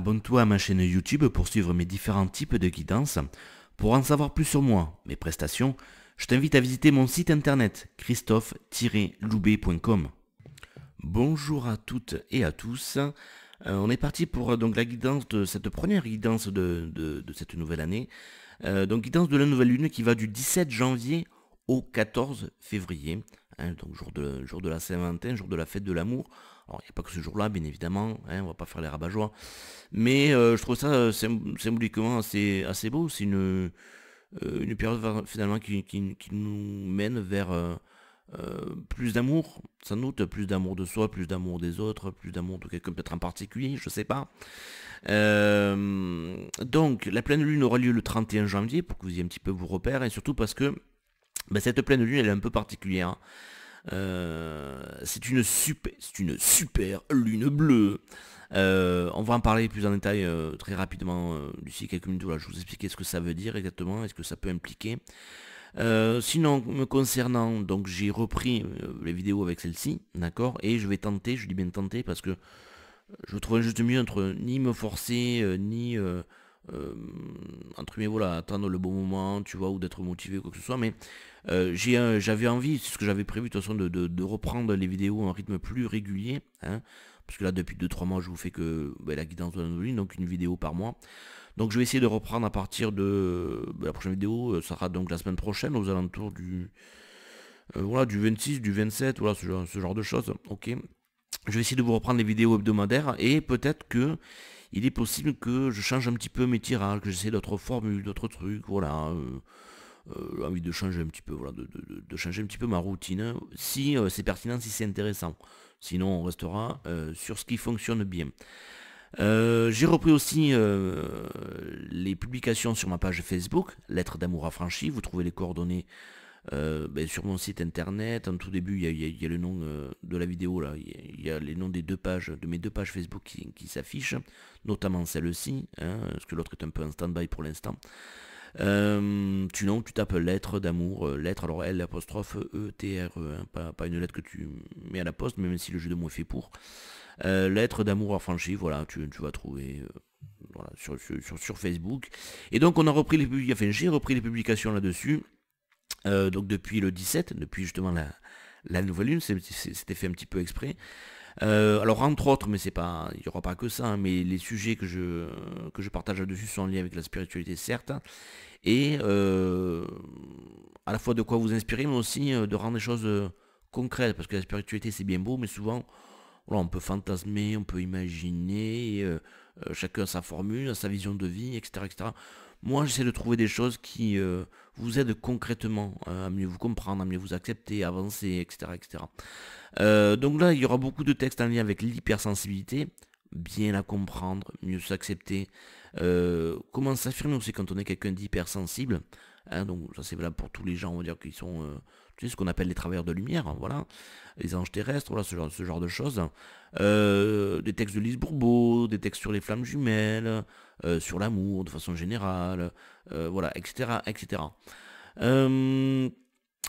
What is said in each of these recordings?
Abonne-toi à ma chaîne YouTube pour suivre mes différents types de guidances. Pour en savoir plus sur moi, mes prestations, je t'invite à visiter mon site internet christophe-loubet.com. Bonjour à toutes et à tous. On est parti pour donc la guidance de cette première guidance de cette nouvelle année. Donc guidance de la nouvelle lune qui va du 17 janvier au 14 février. Donc jour de la Saint-Valentin, jour de la fête de l'amour. Alors il n'y a pas que ce jour-là, bien évidemment, on va pas faire les rabat-joie. Mais je trouve ça symboliquement assez beau. C'est une période finalement qui nous mène vers plus d'amour, sans doute, plus d'amour de soi, plus d'amour des autres, plus d'amour de quelqu'un peut-être en particulier, je sais pas. Donc la pleine lune aura lieu le 31 janvier pour que vous ayez un petit peu vos repères et surtout parce que cette pleine lune elle est un peu particulière. C'est une super lune bleue. On va en parler plus en détail très rapidement d'ici quelques minutes. Voilà, je vais vous expliquer ce que ça veut dire exactement, est-ce que ça peut impliquer. Sinon, me concernant, donc j'ai repris les vidéos avec celle-ci, d'accord, et je vais tenter, je dis bien tenter parce que je trouve un juste milieu entre ni me forcer, ni entre guillemets, voilà, attendre le bon moment, tu vois, ou d'être motivé ou quoi que ce soit, mais j'avais envie, c'est ce que j'avais prévu de toute façon, de reprendre les vidéos à un rythme plus régulier, hein, parce que là, depuis 2-3 mois, je vous fais que la guidance de la nouvelle, donc une vidéo par mois. Donc je vais essayer de reprendre à partir de la prochaine vidéo, ça sera donc la semaine prochaine, aux alentours du 26, du 27, voilà, ce genre de choses, ok. Je vais essayer de vous reprendre les vidéos hebdomadaires, et peut-être que il est possible que je change un petit peu mes tirages, que j'essaie d'autres formules, d'autres trucs, voilà. Envie de changer un petit peu, voilà, de changer un petit peu ma routine, si c'est pertinent, si c'est intéressant. Sinon, on restera sur ce qui fonctionne bien. J'ai repris aussi les publications sur ma page Facebook, Lettres d'amour affranchies. Vous trouvez les coordonnées sur mon site internet. En tout début, il y a le nom de la vidéo, là. Il y a les noms des de mes deux pages Facebook qui s'affichent, notamment celle-ci, hein, parce que l'autre est un peu en stand-by pour l'instant. Sinon tu tapes lettre d'amour, lettre, alors L apostrophe E-T-R-E, hein, pas une lettre que tu mets à la poste, même si le jeu de mots est fait pour. Lettre d'amour affranchi, voilà, tu vas trouver voilà, sur Facebook. Et donc on a repris les publications, enfin j'ai repris les publications là-dessus, donc depuis le 17, depuis justement la nouvelle lune, c'était fait un petit peu exprès. Alors entre autres, mais c'est pas, il n'y aura pas que ça, hein, mais les sujets que je partage là-dessus sont en lien avec la spiritualité, certes, et à la fois de quoi vous inspirer, mais aussi de rendre les choses concrètes, parce que la spiritualité c'est bien beau, mais souvent voilà, on peut fantasmer, on peut imaginer, chacun a sa formule, sa vision de vie, etc. etc. Moi j'essaie de trouver des choses qui vous aident concrètement à mieux vous comprendre, à mieux vous accepter, à avancer, etc. etc. Donc là, il y aura beaucoup de textes en lien avec l'hypersensibilité, bien la comprendre, mieux s'accepter, comment s'affirmer aussi quand on est quelqu'un d'hypersensible, hein, donc ça c'est valable pour tous les gens, on va dire, qui sont, tu sais, ce qu'on appelle les travailleurs de lumière, hein, voilà, les anges terrestres, voilà, ce genre de choses. Des textes de Lise Bourbeau, des textes sur les flammes jumelles, sur l'amour de façon générale, voilà, etc. etc.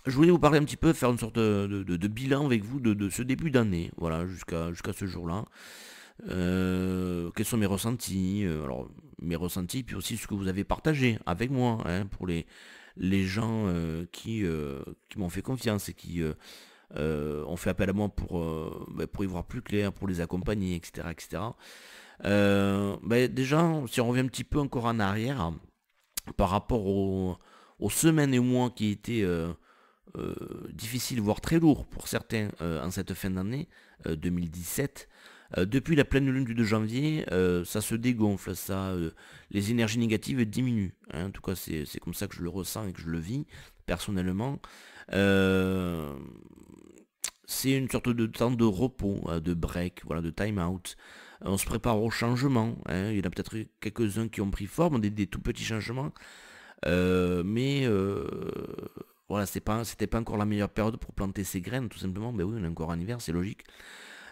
Je voulais vous parler un petit peu, faire une sorte de bilan avec vous de ce début d'année, voilà, jusqu'à ce jour-là. Quels sont mes ressentis, alors mes ressentis, puis aussi ce que vous avez partagé avec moi, hein, pour les gens qui m'ont fait confiance et qui ont fait appel à moi pour y voir plus clair, pour les accompagner, etc. etc. Déjà, si on revient un petit peu encore en arrière, par rapport aux semaines et mois qui étaient difficile, voire très lourd pour certains en cette fin d'année 2017. Depuis la pleine lune du 2 janvier, ça se dégonfle, les énergies négatives diminuent, hein. En tout cas, c'est comme ça que je le ressens et que je le vis personnellement. C'est une sorte de temps de repos, de break, voilà, de time out. On se prépare au changement, hein. Il y en a peut-être quelques-uns qui ont pris forme, des tout petits changements. Mais voilà, c'était pas encore la meilleure période pour planter ses graines, tout simplement. Ben oui, on est encore en hiver, c'est logique.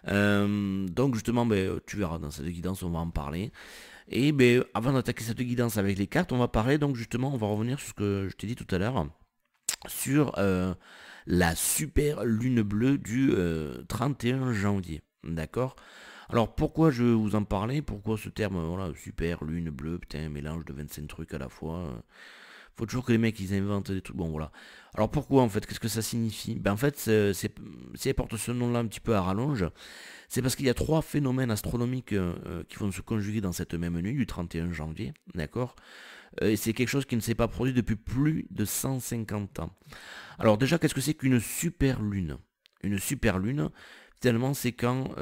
Donc justement, tu verras dans cette guidance, on va en parler. Et avant d'attaquer cette guidance avec les cartes, on va parler, donc justement, on va revenir sur ce que je t'ai dit tout à l'heure, sur la super lune bleue du 31 janvier. D'accord. Alors pourquoi je vous en parlais? Pourquoi ce terme, voilà, super, lune, bleu, putain, un mélange de 25 trucs à la fois. Faut toujours que les mecs ils inventent des trucs. Bon voilà. Alors pourquoi en fait? Qu'est-ce que ça signifie? Ben en fait, si elle porte ce nom-là un petit peu à rallonge, c'est parce qu'il y a trois phénomènes astronomiques qui vont se conjuguer dans cette même nuit du 31 janvier, d'accord? Et c'est quelque chose qui ne s'est pas produit depuis plus de 150 ans. Alors déjà, qu'est-ce que c'est qu'une super lune? Une super lune, finalement, c'est quand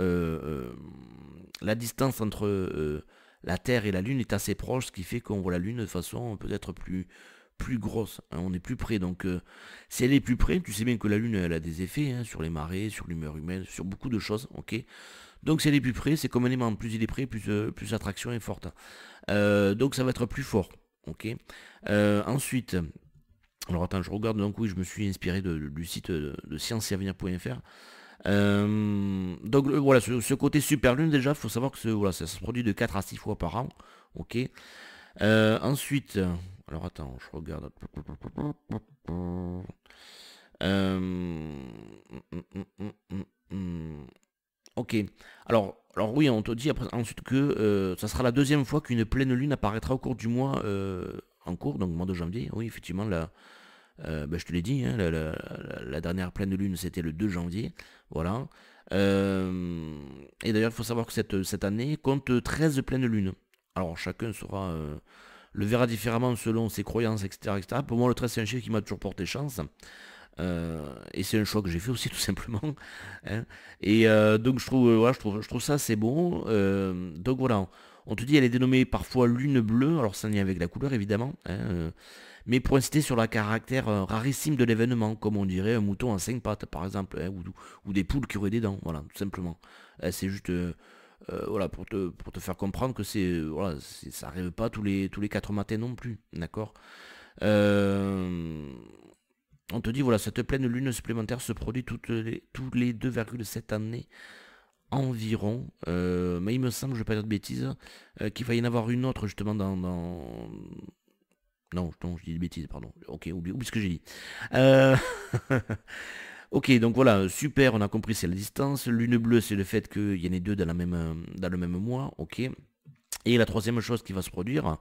la distance entre la Terre et la Lune est assez proche, ce qui fait qu'on voit la Lune de façon peut-être plus grosse, hein, on est plus près. Donc si elle est plus près, tu sais bien que la Lune elle a des effets hein, sur les marées, sur l'humeur humaine, sur beaucoup de choses, ok. Donc si elle est plus près, c'est comme un aimant, plus il est près, plus l'attraction est forte. Donc ça va être plus fort, ok. Ensuite, alors attends, je regarde, donc oui, je me suis inspiré du site de scienceetavenir.fr. Donc voilà, ce côté super lune déjà, il faut savoir que voilà, ça se produit de 4 à 6 fois par an. Ok. Ensuite, alors attends, je regarde. Ok. Alors oui, on te dit après, ensuite que ça sera la deuxième fois qu'une pleine lune apparaîtra au cours du mois en cours, donc le mois de janvier. Oui, effectivement, je te l'ai dit, hein, la dernière pleine lune c'était le 2 janvier. Voilà. Et d'ailleurs, il faut savoir que cette année compte 13 pleines lunes. Alors chacun le verra différemment selon ses croyances, etc., etc. Pour moi, le 13 c'est un chiffre qui m'a toujours porté chance. Et c'est un choix que j'ai fait aussi tout simplement, hein. Et donc voilà, je trouve ça assez bon. Donc voilà, on te dit elle est dénommée parfois lune bleue, alors ça n'y est avec la couleur évidemment, hein, mais pour insister sur le caractère rarissime de l'événement, comme on dirait un mouton à 5 pattes par exemple, hein, ou des poules qui auraient des dents, voilà, tout simplement. C'est juste voilà, pour te faire comprendre que voilà, ça arrive pas tous les 4 matins non plus, d'accord. Euh, on te dit, voilà, cette pleine lune supplémentaire se produit tous les 2,7 années environ. Mais il me semble, je ne vais pas dire de bêtises, qu'il va y en avoir une autre justement Non, non, je dis des bêtises, pardon. Ok, oublie ce que j'ai dit. Euh, Ok, donc voilà, super, on a compris, c'est la distance. Lune bleue, c'est le fait qu'il y en ait deux dans le même mois, ok. Et la troisième chose qui va se produire,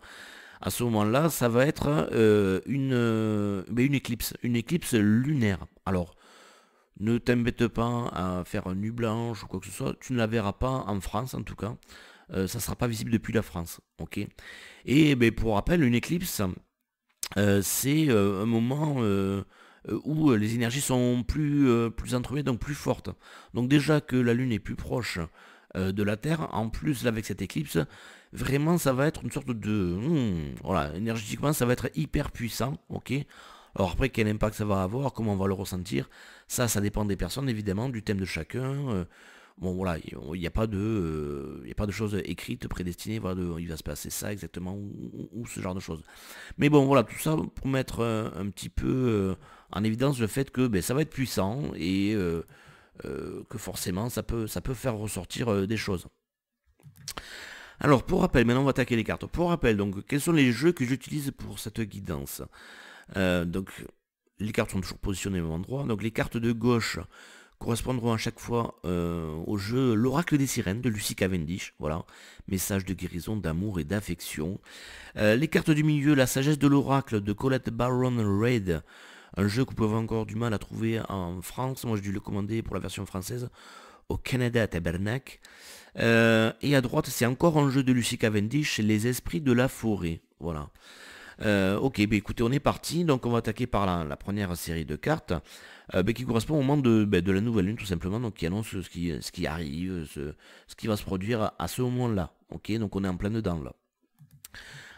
à ce moment-là, ça va être une éclipse lunaire. Alors, ne t'embête pas à faire une nuit blanche ou quoi que ce soit, tu ne la verras pas en France en tout cas. Ça ne sera pas visible depuis la France, ok. Et ben, pour rappel, une éclipse, c'est un moment où les énergies sont plus entremêlées, donc plus fortes. Donc déjà que la Lune est plus proche de la Terre, en plus là, avec cette éclipse, vraiment ça va être une sorte voilà, énergétiquement ça va être hyper puissant, ok. Alors après quel impact ça va avoir, comment on va le ressentir, ça dépend des personnes évidemment, du thème de chacun. Bon voilà, il n'y a pas de choses écrites, prédestinées, voilà, il va se passer ça exactement, ou ce genre de choses. Mais bon, voilà, tout ça pour mettre un petit peu en évidence le fait que ben, ça va être puissant et que forcément ça peut faire ressortir des choses. Alors, pour rappel, maintenant on va attaquer les cartes. Pour rappel, donc, quels sont les jeux que j'utilise pour cette guidance? Donc, les cartes sont toujours positionnées au même endroit. Donc, les cartes de gauche correspondront à chaque fois au jeu L'Oracle des Sirènes de Lucy Cavendish. Voilà, message de guérison, d'amour et d'affection. Les cartes du milieu, La Sagesse de l'Oracle de Colette Baron Reid. Un jeu que vous pouvez avoir encore du mal à trouver en France. Moi, j'ai dû le commander pour la version française au Canada à Tabernac. Et à droite, c'est encore un jeu de Lucy Cavendish, Les Esprits de la Forêt. Voilà. Ok, bah écoutez, on est parti. Donc on va attaquer par la première série de cartes qui correspond au moment de la nouvelle lune, tout simplement. Donc qui annonce ce qui arrive, ce qui va se produire à ce moment-là. Ok, donc on est en plein dedans là.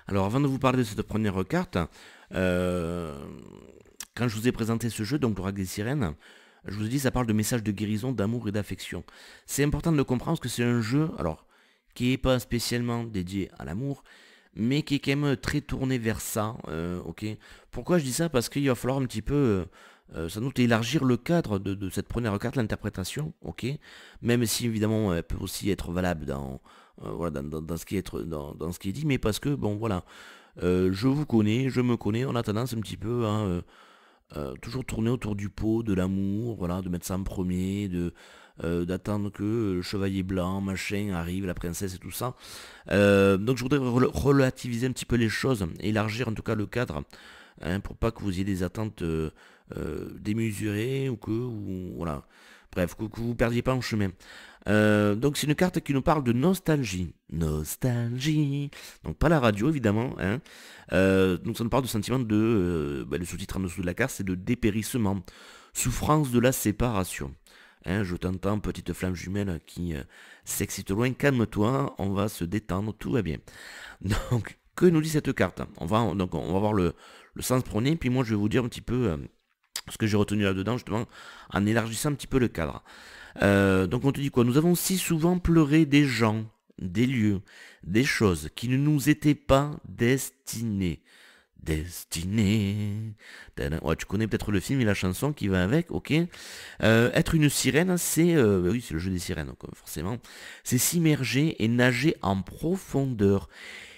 Alors avant de vous parler de cette première carte, quand je vous ai présenté ce jeu, donc l'Oracle des Sirènes, je vous ai dit ça parle de messages de guérison, d'amour et d'affection. C'est important de le comprendre parce que c'est un jeu, alors, qui n'est pas spécialement dédié à l'amour, mais qui est quand même très tourné vers ça, ok. Pourquoi je dis ça? Parce qu'il va falloir un petit peu, sans doute, élargir le cadre de cette première carte, l'interprétation, ok. Même si évidemment elle peut aussi être valable voilà, dans dans ce qui est dit, mais parce que, bon voilà, je vous connais, je me connais, on a tendance un petit peu à toujours tourner autour du pot, de l'amour, voilà, de mettre ça en premier, d'attendre que le chevalier blanc, machin, arrive, la princesse et tout ça. Donc je voudrais relativiser un petit peu les choses, élargir en tout cas le cadre, hein, pour pas que vous ayez des attentes démesurées ou voilà. Bref, que vous perdiez pas en chemin. Donc c'est une carte qui nous parle de nostalgie. Nostalgie. Donc pas la radio évidemment, hein. Donc ça nous parle de sentiment de... le sous-titre en dessous de la carte, c'est de dépérissement. Souffrance de la séparation. Hein, je t'entends, petite flamme jumelle qui s'excite loin. Calme-toi, on va se détendre, tout va bien. Donc, que nous dit cette carte? On va voir le sens premier, puis moi je vais vous dire un petit peu ce que j'ai retenu là-dedans, justement, en élargissant un petit peu le cadre. Donc on te dit quoi? Nous avons si souvent pleuré des gens, des lieux, des choses qui ne nous étaient pas destinés. Destinés. Ouais, tu connais peut-être le film et la chanson qui va avec, ok. Être une sirène, c'est... oui, c'est le jeu des sirènes, donc, forcément. C'est s'immerger et nager en profondeur.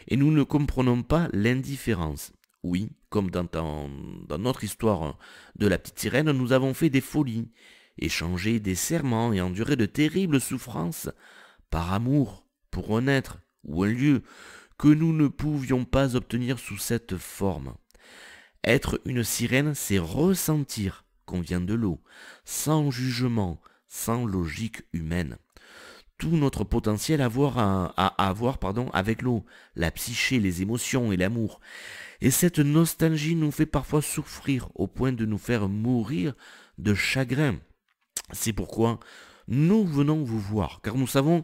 Et nous ne comprenons pas l'indifférence. Oui, comme dans notre histoire de la petite sirène, nous avons fait des folies, échangé des serments et enduré de terribles souffrances par amour pour un être ou un lieu que nous ne pouvions pas obtenir sous cette forme. Être une sirène, c'est ressentir qu'on vient de l'eau, sans jugement, sans logique humaine. Tout notre potentiel à avoir avec l'eau, la psyché, les émotions et l'amour. Et cette nostalgie nous fait parfois souffrir au point de nous faire mourir de chagrin. C'est pourquoi nous venons vous voir, car nous savons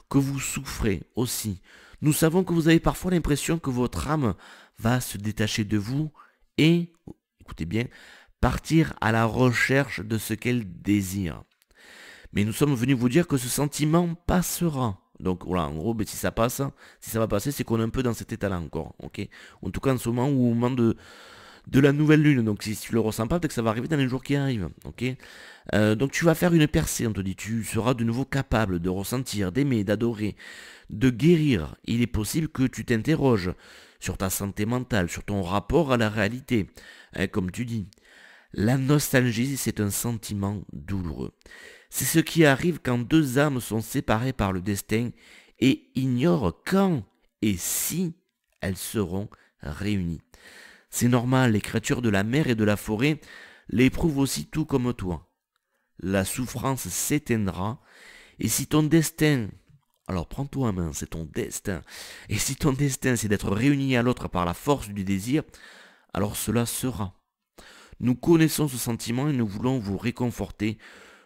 que vous souffrez aussi. Nous savons que vous avez parfois l'impression que votre âme va se détacher de vous et, écoutez bien, partir à la recherche de ce qu'elle désire. Mais nous sommes venus vous dire que ce sentiment passera. Donc voilà, en gros, si ça passe, si ça va passer, c'est qu'on est un peu dans cet état-là encore, ok. En tout cas en ce moment ou au moment de la nouvelle lune. Donc si tu le ressens pas, peut-être que ça va arriver dans les jours qui arrivent, ok. Donc tu vas faire une percée, on te dit, tu seras de nouveau capable de ressentir, d'aimer, d'adorer, de guérir. Il est possible que tu t'interroges sur ta santé mentale, sur ton rapport à la réalité, hein, comme tu dis. La nostalgie, c'est un sentiment douloureux. C'est ce qui arrive quand deux âmes sont séparées par le destin et ignorent quand et si elles seront réunies. C'est normal, les créatures de la mer et de la forêt l'éprouvent aussi tout comme toi. La souffrance s'éteindra, et si ton destin, alors prends-toi en main, c'est ton destin, et si ton destin c'est d'être réuni à l'autre par la force du désir, alors cela sera. Nous connaissons ce sentiment et nous voulons vous réconforter.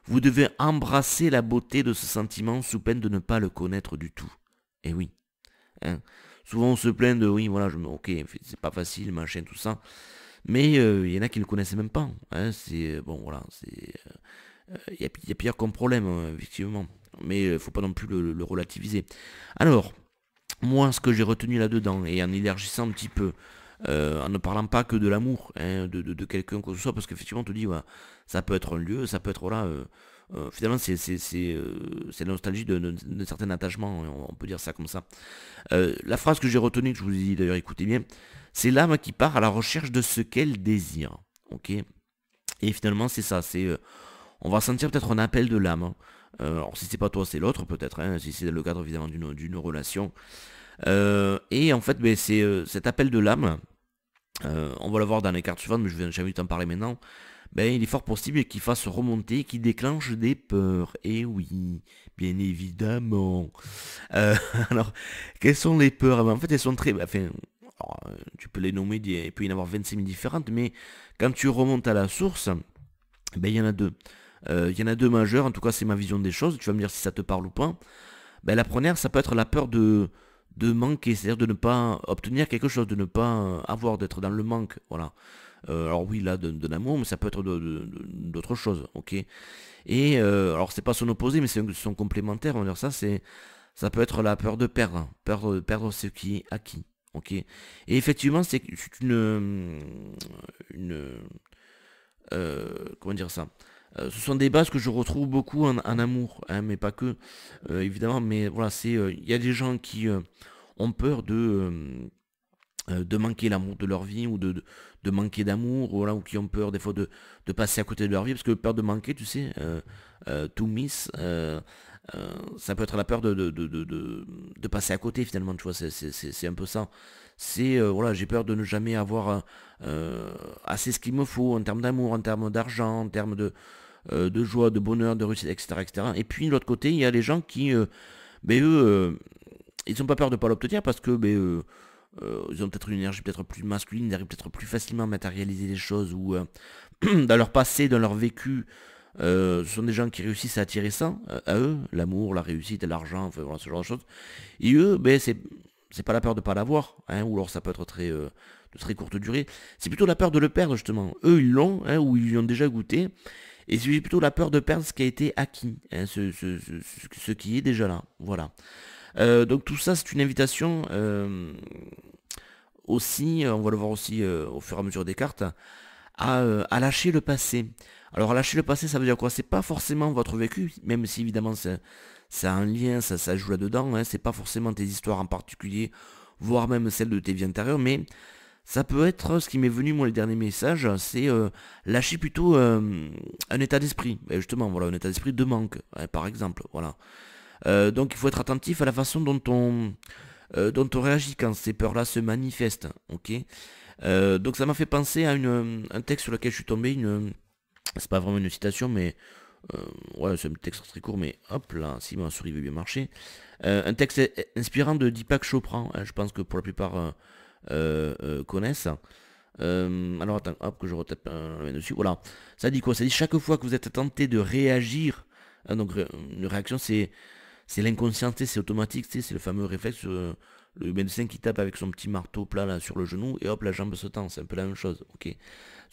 Vous devez embrasser la beauté de ce sentiment sous peine de ne pas le connaître du tout. Et oui. Hein. Souvent on se plaint de oui, voilà, ok, c'est pas facile, machin, tout ça. Mais il y en a qui ne le connaissent même pas. Hein, c'est bon, voilà, c'est il y a pire comme problème, effectivement. Mais il faut pas non plus le relativiser. Alors, moi, ce que j'ai retenu là-dedans, et en élargissant un petit peu, en ne parlant pas que de l'amour, hein, de quelqu'un que ce soit, parce qu'effectivement, on te dit, voilà, ça peut être un lieu, ça peut être, voilà, finalement, c'est la nostalgie de certains attachements, hein, on peut dire ça comme ça. La phrase que j'ai retenue, que je vous ai dit d'ailleurs, écoutez bien, c'est l'âme qui part à la recherche de ce qu'elle désire, ok. Et finalement, c'est ça, on va sentir peut-être un appel de l'âme, hein. Alors si c'est pas toi, c'est l'autre peut-être, hein, si c'est le cadre évidemment d'une relation. Et en fait, ben, c'est cet appel de l'âme, on va le voir dans les cartes suivantes, mais j'ai envie de t'en parler maintenant. Ben, il est fort possible qu'il fasse remonter, qu'il déclenche des peurs. Et oui, bien évidemment. Euh, alors, quelles sont les peurs? Eh ben, en fait, elles sont très... Enfin, alors, tu peux les nommer, il peut y en avoir 26 000 différentes, mais quand tu remontes à la source, ben, il y en a deux. Il y en a deux majeures, en tout cas c'est ma vision des choses, tu vas me dire si ça te parle ou pas. Ben, la première, ça peut être la peur de manquer, c'est-à-dire de ne pas obtenir quelque chose, de ne pas avoir, d'être dans le manque, voilà. Alors oui, là, de l'amour, mais ça peut être d'autres choses, ok. Et alors c'est pas son opposé, mais c'est son complémentaire, on va dire ça, ça peut être la peur de perdre, hein, peur de perdre ce qui est acquis, ok. Et effectivement, c'est une comment dire ça? Ce sont des bases que je retrouve beaucoup en amour, hein, mais pas que, évidemment, mais voilà, il y a des gens qui ont peur de manquer l'amour de leur vie ou de manquer d'amour, voilà, ou qui ont peur des fois de passer à côté de leur vie, parce que peur de manquer, tu sais, to miss, ça peut être la peur de passer à côté finalement, tu vois, c'est un peu ça. C'est, voilà, j'ai peur de ne jamais avoir assez ce qu'il me faut en termes d'amour, en termes d'argent, en termes de joie, de bonheur, de réussite, etc., etc. Et puis de l'autre côté, il y a les gens qui, ben, eux, ils n'ont pas peur de ne pas l'obtenir parce que ben, ils ont peut-être une énergie peut-être plus masculine, ils arrivent peut-être plus facilement à matérialiser les choses ou dans leur passé, dans leur vécu, ce sont des gens qui réussissent à attirer ça à eux, l'amour, la réussite, l'argent, enfin voilà ce genre de choses. Et eux, ben c'est pas la peur de pas l'avoir, hein, ou alors ça peut être de très courte durée. C'est plutôt la peur de le perdre justement. Eux ils l'ont, hein, ou ils l'ont déjà goûté, et c'est plutôt la peur de perdre ce qui a été acquis, hein, ce qui est déjà là. Voilà. Donc tout ça, c'est une invitation aussi, on va le voir aussi au fur et à mesure des cartes, à lâcher le passé. Alors lâcher le passé, ça veut dire quoi? C'est pas forcément votre vécu, même si évidemment ça a un lien, ça joue là-dedans, hein, c'est pas forcément tes histoires en particulier, voire même celles de tes vies antérieures, mais ça peut être ce qui m'est venu moi les derniers messages, c'est lâcher plutôt un état d'esprit. Et justement, voilà, un état d'esprit de manque, hein, par exemple. Voilà. Donc il faut être attentif à la façon dont on réagit quand ces peurs-là se manifestent. Ok. Donc ça m'a fait penser à un texte sur lequel je suis tombé. C'est pas vraiment une citation, mais ouais, c'est un texte très court, mais hop là, si ma souris veut bien marcher. Un texte inspirant de Deepak Chopra. Hein, je pense que pour la plupart connaissent. Alors attends, hop, que je retape la main dessus. Voilà. Ça dit quoi? Ça dit chaque fois que vous êtes tenté de réagir. Hein, donc une réaction, c'est l'inconscient, c'est automatique, c'est le fameux réflexe, le médecin qui tape avec son petit marteau plat là, sur le genou et hop la jambe se tend, c'est un peu la même chose, ok.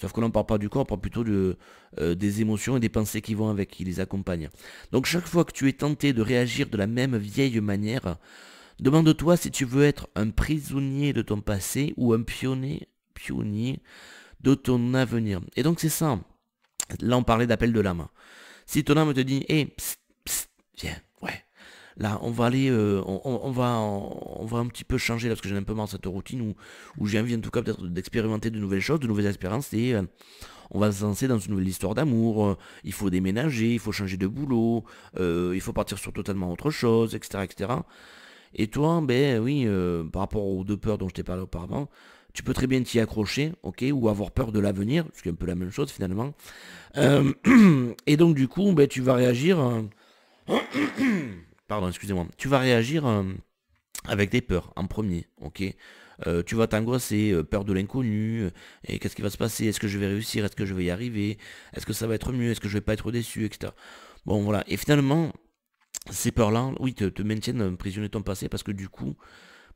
Sauf que l'on ne parle pas du corps, on parle plutôt des émotions et des pensées qui vont avec, qui les accompagnent. Donc chaque fois que tu es tenté de réagir de la même vieille manière, demande-toi si tu veux être un prisonnier de ton passé ou un pionnier de ton avenir. Et donc c'est ça. Là on parlait d'appel de l'âme. Si ton âme te dit, hé, psst, psst, viens, ouais. Là, on va aller, on va un petit peu changer là, parce que j'ai un peu marre de cette routine où j'ai envie en tout cas peut-être d'expérimenter de nouvelles choses, de nouvelles expériences, et on va se lancer dans une nouvelle histoire d'amour, il faut déménager, il faut changer de boulot, il faut partir sur totalement autre chose, etc. etc. Et toi, ben oui, par rapport aux deux peurs dont je t'ai parlé auparavant, tu peux très bien t'y accrocher, ok, ou avoir peur de l'avenir, ce qui est un peu la même chose finalement. Euh, et donc du coup, ben, tu vas réagir. Pardon, excusez-moi. Tu vas réagir avec des peurs en premier, ok. Tu vas t'angoisser, peur de l'inconnu, et qu'est-ce qui va se passer? Est-ce que je vais réussir? Est-ce que je vais y arriver? Est-ce que ça va être mieux? Est-ce que je vais pas être déçu, etc. Bon, voilà. Et finalement, ces peurs-là, oui, te maintiennent prisonnier de ton passé parce que du coup,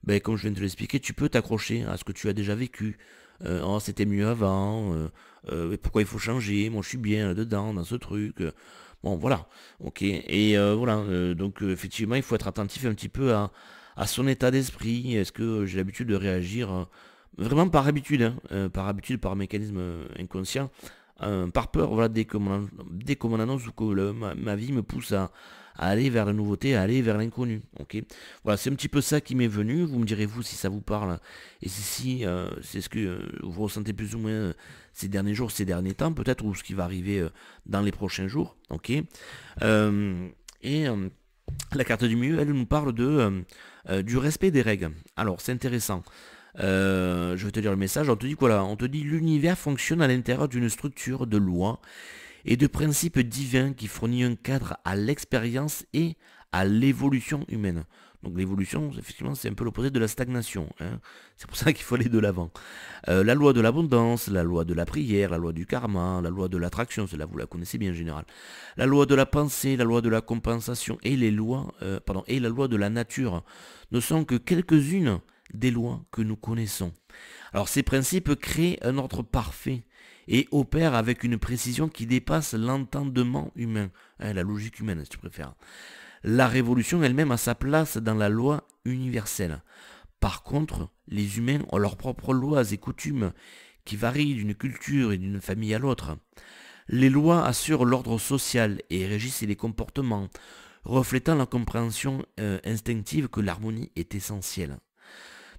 ben, comme je viens de te l'expliquer, tu peux t'accrocher à ce que tu as déjà vécu. Oh, c'était mieux avant, pourquoi il faut changer? Moi, je suis bien là-dedans, dans ce truc. Bon, voilà, ok. Et voilà, donc effectivement, il faut être attentif un petit peu à son état d'esprit. Est-ce que j'ai l'habitude de réagir vraiment par habitude, hein, par habitude, par mécanisme inconscient, par peur, voilà, dès qu'on m'en annonce ou que ma vie me pousse à aller vers la nouveauté, à aller vers l'inconnu. Ok. Voilà, c'est un petit peu ça qui m'est venu. Vous me direz vous si ça vous parle et si c'est ce que vous ressentez plus ou moins ces derniers jours, ces derniers temps, peut-être, ou ce qui va arriver dans les prochains jours. Ok. Et la carte du milieu, elle nous parle du respect des règles. Alors, c'est intéressant. Je vais te lire le message. On te dit quoi là? On te dit l'univers fonctionne à l'intérieur d'une structure de lois et de principes divins qui fournit un cadre à l'expérience et à l'évolution humaine. Donc l'évolution, effectivement, c'est un peu l'opposé de la stagnation, hein. C'est pour ça qu'il faut aller de l'avant. La loi de l'abondance, la loi de la prière, la loi du karma, la loi de l'attraction, celle-là vous la connaissez bien en général. La loi de la pensée, la loi de la compensation et et la loi de la nature ne sont que quelques-unes des lois que nous connaissons. Alors ces principes créent un ordre parfait et opèrent avec une précision qui dépasse l'entendement humain, hein, la logique humaine si tu préfères. La révolution elle-même a sa place dans la loi universelle. Par contre, les humains ont leurs propres lois et coutumes qui varient d'une culture et d'une famille à l'autre. Les lois assurent l'ordre social et régissent les comportements, reflétant la compréhension instinctive que l'harmonie est essentielle.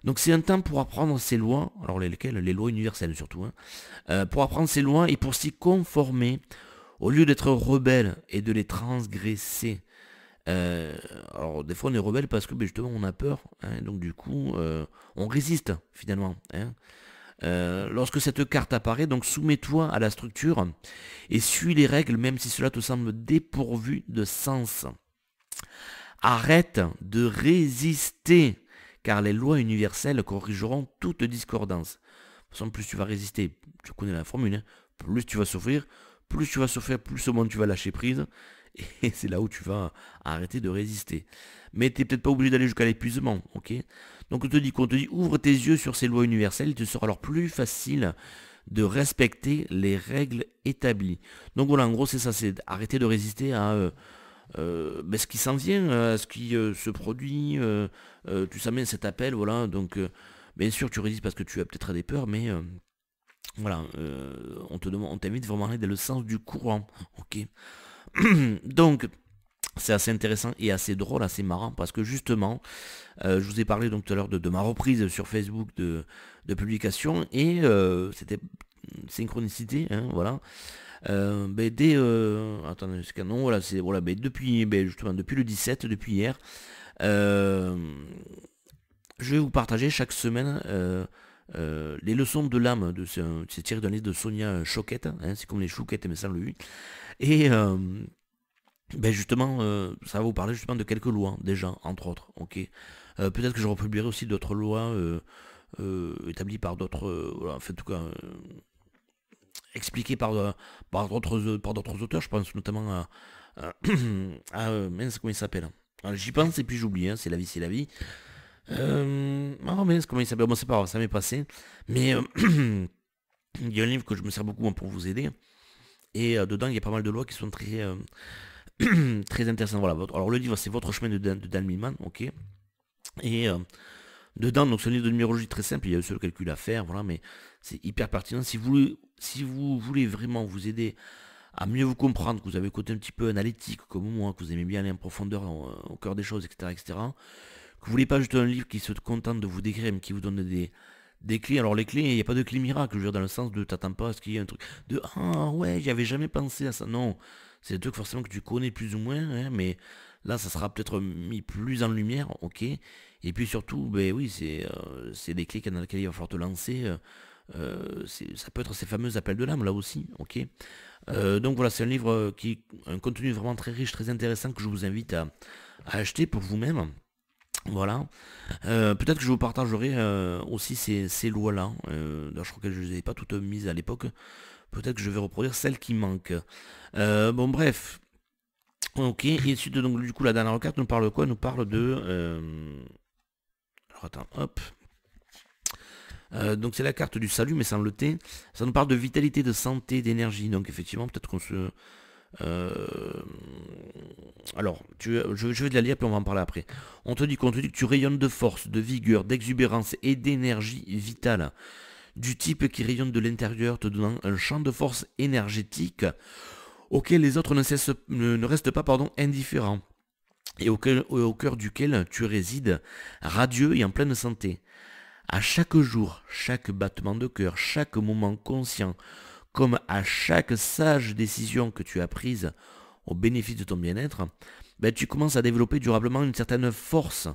Donc c'est un temps pour apprendre ces lois, alors lesquelles? Les lois universelles surtout, hein. Pour apprendre ces lois et pour s'y conformer, au lieu d'être rebelle et de les transgresser. Euh, alors des fois on est rebelle parce que ben, justement on a peur, hein, donc du coup on résiste finalement, hein. Lorsque cette carte apparaît, donc soumets-toi à la structure et suis les règles même si cela te semble dépourvu de sens. Arrête de résister, car les lois universelles corrigeront toute discordance. De toute façon, plus tu vas résister, tu connais la formule, hein, plus tu vas souffrir, plus au moins tu vas lâcher prise, et c'est là où tu vas arrêter de résister. Mais tu n'es peut-être pas obligé d'aller jusqu'à l'épuisement, ok? Donc on te dit, ouvre tes yeux sur ces lois universelles, il te sera alors plus facile de respecter les règles établies. Donc voilà, en gros c'est ça, c'est arrêter de résister à ben, ce qui s'en vient, ce qui se produit, tu s'amènes cet appel, voilà, donc bien sûr tu résistes parce que tu as peut-être des peurs, mais voilà, on t'invite vraiment à aller dans le sens du courant, ok. Donc c'est assez intéressant et assez drôle, assez marrant, parce que justement, je vous ai parlé donc tout à l'heure de ma reprise sur Facebook de publication, et c'était synchronicité, hein, voilà. Ben, dès attendez, non, voilà, c'est voilà, ben, depuis ben, justement depuis le 17, depuis hier, euh, je vais vous partager chaque semaine les leçons de l'âme. C'est tiré d'un livre de Sonia Choquette, hein, c'est comme les chouquettes mais sans le U. Et ben justement, ça va vous parler justement de quelques lois déjà, entre autres. Ok. Peut-être que je republierai aussi d'autres lois établies par d'autres, voilà, en fait, en tout cas, expliquées par d'autres auteurs. Je pense notamment mince, comment il s'appelle? Alors, j'y pense et puis j'oublie, hein, c'est la vie, c'est la vie. Oh mince, comment il s'appelle? Bon, c'est pas grave, ça m'est passé. Mais il y a un livre que je me sers beaucoup moi, pour vous aider. Et dedans, il y a pas mal de lois qui sont très, très intéressantes. Voilà. Alors le livre, c'est Votre chemin de Dan Millman, ok. Et dedans, donc c'est un livre de numérologie très simple, il y a un seul calcul à faire, voilà, mais c'est hyper pertinent. Si vous voulez vraiment vous aider à mieux vous comprendre, que vous avez un côté un petit peu analytique comme moi, que vous aimez bien aller en profondeur au cœur des choses, etc., etc., que vous voulez pas juste un livre qui se contente de vous décrire, mais qui vous donne des clés. Alors les clés, il n'y a pas de clé miracle, je veux dire, dans le sens de t'attends pas à ce qu'il y ait un truc de ah ouais, j'y avais jamais pensé à ça. Non, c'est des trucs forcément que tu connais plus ou moins, hein, mais là ça sera peut-être mis plus en lumière, ok. Et puis surtout, ben oui, c'est des clés dans lesquelles il va falloir te lancer. Ça peut être ces fameux appels de l'âme là aussi, ok. Donc voilà, c'est un livre qui un contenu vraiment très riche, très intéressant que je vous invite à acheter pour vous-même. Voilà. Peut-être que je vous partagerai aussi ces lois-là. Je crois que je ne les ai pas toutes mises à l'époque. Peut-être que je vais reproduire celles qui manquent. Bon, bref. Ok. Et ensuite, donc, du coup, la dernière carte nous parle de quoi? Nous parle de... Alors, attends, hop. Donc, c'est la carte du salut, mais sans le T. Ça nous parle de vitalité, de santé, d'énergie. Donc, effectivement, peut-être qu'on se... alors, je vais te la lire puis on va en parler après. Qu'on te dit que tu rayonnes de force, de vigueur, d'exubérance et d'énergie vitale, du type qui rayonne de l'intérieur, te donnant un champ de force énergétique auquel les autres ne restent pas indifférents, et au cœur duquel tu résides, radieux et en pleine santé. À chaque jour, chaque battement de cœur, chaque moment conscient, comme à chaque sage décision que tu as prise au bénéfice de ton bien-être, ben, tu commences à développer durablement une certaine force.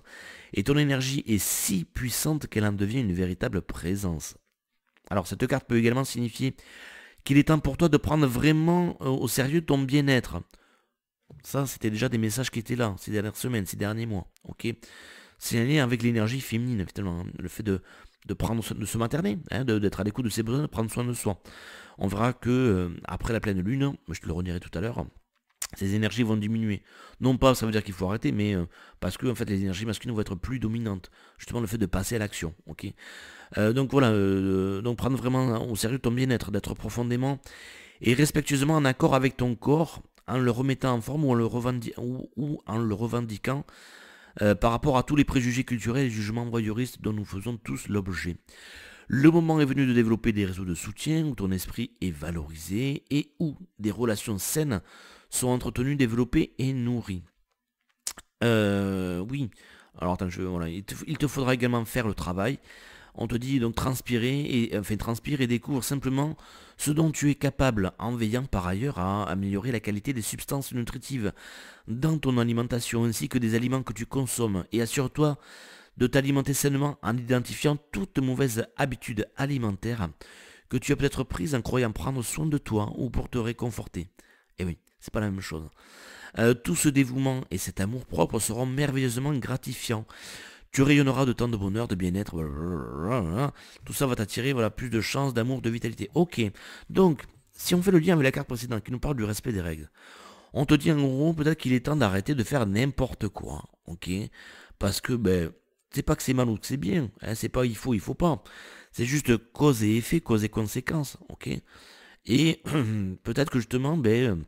Et ton énergie est si puissante qu'elle en devient une véritable présence. Alors cette carte peut également signifier qu'il est temps pour toi de prendre vraiment au sérieux ton bien-être. Ça, c'était déjà des messages qui étaient là ces dernières semaines, ces derniers mois. Ok. C'est un lien avec l'énergie féminine, finalement. Le fait de de se materner, hein, d'être à l'écoute de ses besoins, de prendre soin de soi. On verra que après la pleine lune, je te le redirai tout à l'heure, ces énergies vont diminuer. Non pas ça veut dire qu'il faut arrêter, mais parce que en fait les énergies masculines vont être plus dominantes. Justement le fait de passer à l'action. Ok. Donc voilà, donc prendre vraiment au sérieux ton bien-être, d'être profondément et respectueusement en accord avec ton corps, en le remettant en forme ou en le revendiquant par rapport à tous les préjugés culturels et jugements voyeuristes dont nous faisons tous l'objet. Le moment est venu de développer des réseaux de soutien où ton esprit est valorisé et où des relations saines sont entretenues, développées et nourries. Oui, Alors attends, voilà, il te faudra également faire le travail. On te dit donc transpirer et enfin transpire et découvre simplement ce dont tu es capable en veillant par ailleurs à améliorer la qualité des substances nutritives dans ton alimentation ainsi que des aliments que tu consommes et assure-toi de t'alimenter sainement en identifiant toute mauvaise habitude alimentaire que tu as peut-être prise en croyant prendre soin de toi ou pour te réconforter. Et oui, c'est pas la même chose. Tout ce dévouement et cet amour propre seront merveilleusement gratifiants. Tu rayonneras de tant de bonheur, de bien-être, blablabla. Tout ça va t'attirer voilà, plus de chance, d'amour, de vitalité. Ok, donc si on fait le lien avec la carte précédente qui nous parle du respect des règles, on te dit en gros peut-être qu'il est temps d'arrêter de faire n'importe quoi, ok? Parce que ben c'est pas que c'est mal ou que c'est bien, hein, c'est pas il faut pas. C'est juste cause et effet, cause et conséquence, ok? Et peut-être que justement ben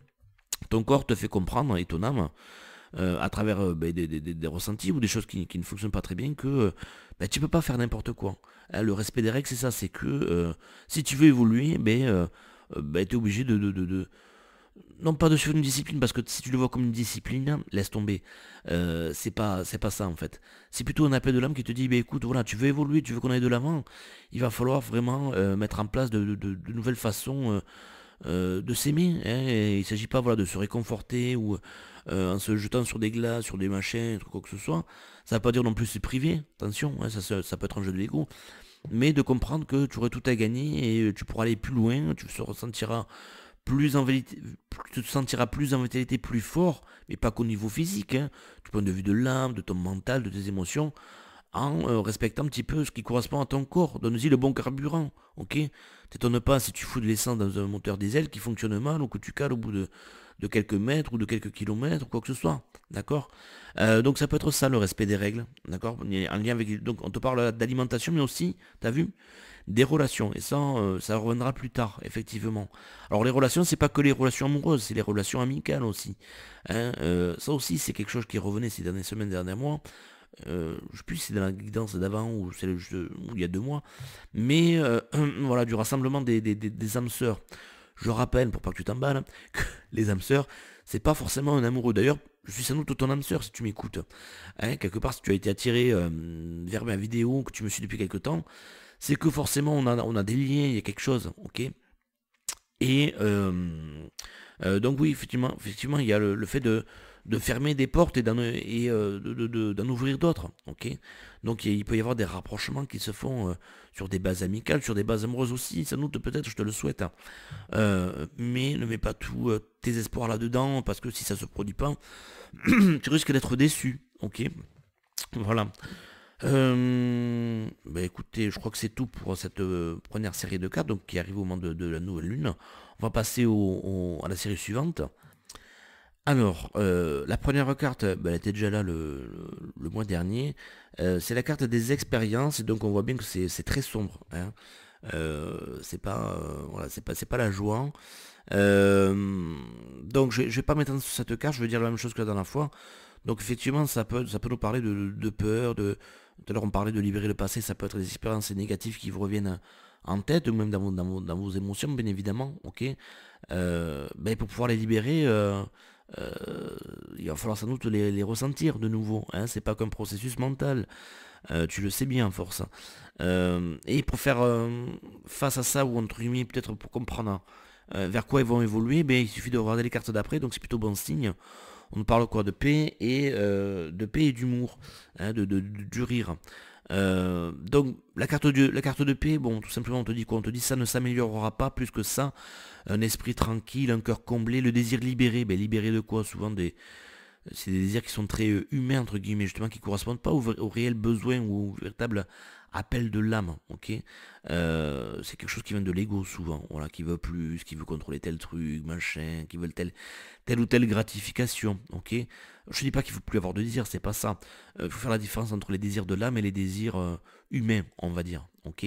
ton corps te fait comprendre et ton âme à travers ben, des ressentis ou des choses qui ne fonctionnent pas très bien que ben, tu peux pas faire n'importe quoi. Hein, le respect des règles c'est ça, c'est que si tu veux évoluer, ben, tu es obligé non pas de suivre une discipline, parce que si tu le vois comme une discipline, laisse tomber. C'est pas ça en fait. C'est plutôt un appel de l'âme qui te dit, bah, écoute, voilà, tu veux évoluer, tu veux qu'on aille de l'avant, il va falloir vraiment mettre en place de nouvelles façons de s'aimer. Hein, et il ne s'agit pas voilà, de se réconforter ou en se jetant sur des glaces, sur des machins, quoi que ce soit. Ça ne veut pas dire non plus se priver, attention, hein, ça peut être un jeu de l'ego. Mais de comprendre que tu aurais tout à gagner et tu pourras aller plus loin, tu te ressentiras plus en vitalité, tu te sentiras plus en vitalité, plus fort, mais pas qu'au niveau physique, hein, du point de vue de l'âme, de ton mental, de tes émotions, en respectant un petit peu ce qui correspond à ton corps. Donne-y le bon carburant, ok? T'étonnes pas si tu fous de l'essence dans un moteur diesel qui fonctionne mal ou que tu cales au bout de quelques mètres ou de quelques kilomètres ou quoi que ce soit, d'accord? Donc ça peut être ça le respect des règles, d'accord? En lien avec, donc on te parle d'alimentation, mais aussi, t'as vu, des relations. Et ça reviendra plus tard, effectivement. Alors les relations, c'est pas que les relations amoureuses, c'est les relations amicales aussi. Hein, ça aussi, c'est quelque chose qui revenait ces dernières semaines, derniers mois. Je sais plus si c'est dans la guidance d'avant ou c'est ou il y a 2 mois. Mais voilà, du rassemblement des âmes sœurs. Je rappelle, pour pas que tu t'emballes, hein, que les âmes sœurs, c'est pas forcément un amoureux. D'ailleurs, je suis sans doute ton âme sœur si tu m'écoutes. Hein, quelque part, si tu as été attiré vers ma vidéo, que tu me suis depuis quelque temps, c'est que forcément on a des liens, il y a quelque chose, ok? Et donc oui, effectivement, il y a le fait de fermer des portes et d'en ouvrir d'autres, ok? Donc il peut y avoir des rapprochements qui se font sur des bases amicales, sur des bases amoureuses aussi, sans doute peut-être, je te le souhaite, hein. Mais ne mets pas tous tes espoirs là-dedans, parce que si ça se produit pas, tu risques d'être déçu, ok? Voilà. Bah écoutez, je crois que c'est tout pour cette première série de cartes donc, qui arrive au moment de la nouvelle lune. On va passer à la série suivante. Alors, la première carte, bah, elle était déjà là le mois dernier. C'est la carte des expériences, et donc on voit bien que c'est très sombre. Hein. Voilà, c'est pas la joie. Donc je vais pas m'étendre sur cette carte, je vais dire la même chose que la dernière fois. Donc effectivement, ça peut nous parler de peur, tout à l'heure on parlait de libérer le passé, ça peut être des expériences négatives qui vous reviennent en tête, ou même dans vos émotions, bien évidemment, ok. Ben, pour pouvoir les libérer, il va falloir sans doute les ressentir de nouveau, hein, c'est pas qu'un processus mental, tu le sais bien, à force. Et pour faire face à ça, ou entre guillemets, peut-être pour comprendre vers quoi ils vont évoluer, ben, il suffit de regarder les cartes d'après, donc c'est plutôt bon signe. On parle quoi de paix et d'humour, hein, du rire. Donc la carte de paix, bon, tout simplement on te dit quoi? On te dit ça ne s'améliorera pas plus que ça. Un esprit tranquille, un cœur comblé, le désir libéré. Ben, libéré de quoi? Souvent c'est des désirs qui sont très humains, entre guillemets, justement, qui ne correspondent pas aux réels besoins ou au véritable appel de l'âme, ok. C'est quelque chose qui vient de l'ego, souvent, voilà, qui veut plus, qui veut contrôler tel truc, machin, qui veut telle ou telle gratification, ok. Je dis pas qu'il ne faut plus avoir de désirs, c'est pas ça. Il faut faire la différence entre les désirs de l'âme et les désirs humains, on va dire, ok.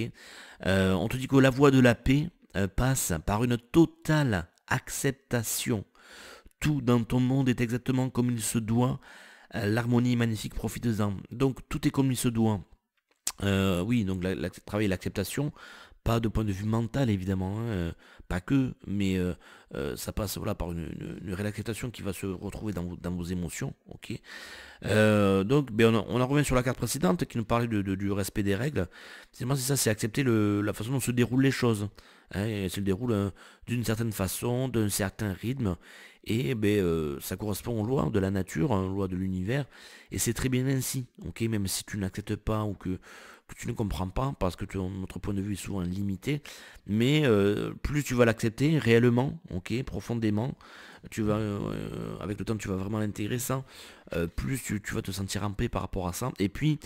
On te dit que la voie de la paix passe par une totale acceptation. Tout dans ton monde est exactement comme il se doit. L'harmonie est magnifique, profites-en. Donc tout est comme il se doit. Oui, donc travailler l'acceptation pas de point de vue mental évidemment, hein, pas que, mais ça passe voilà, par une relaxation qui va se retrouver dans vos émotions, ok. Donc ben, on en revient sur la carte précédente qui nous parlait du respect des règles. Finalement c'est ça, c'est accepter la façon dont se déroulent les choses, hein, et elles se déroulent d'une certaine façon, d'un certain rythme, et ben, ça correspond aux lois de la nature, aux lois de l'univers, et c'est très bien ainsi, ok, même si tu n'acceptes pas ou que tu ne comprends pas, parce que notre point de vue est souvent limité, mais plus tu vas l'accepter réellement, ok, profondément, tu vas, avec le temps tu vas vraiment l'intégrer ça, plus tu vas te sentir en paix par rapport à ça, et puis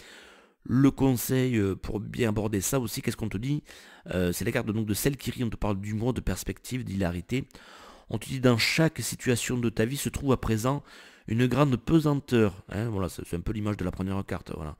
le conseil pour bien aborder ça aussi, qu'est-ce qu'on te dit? C'est la carte donc de celle qui rit, on te parle d'humour, de perspective, d'hilarité. On te dit dans chaque situation de ta vie se trouve à présent une grande pesanteur. Hein, voilà, c'est un peu l'image de la première carte. Voilà.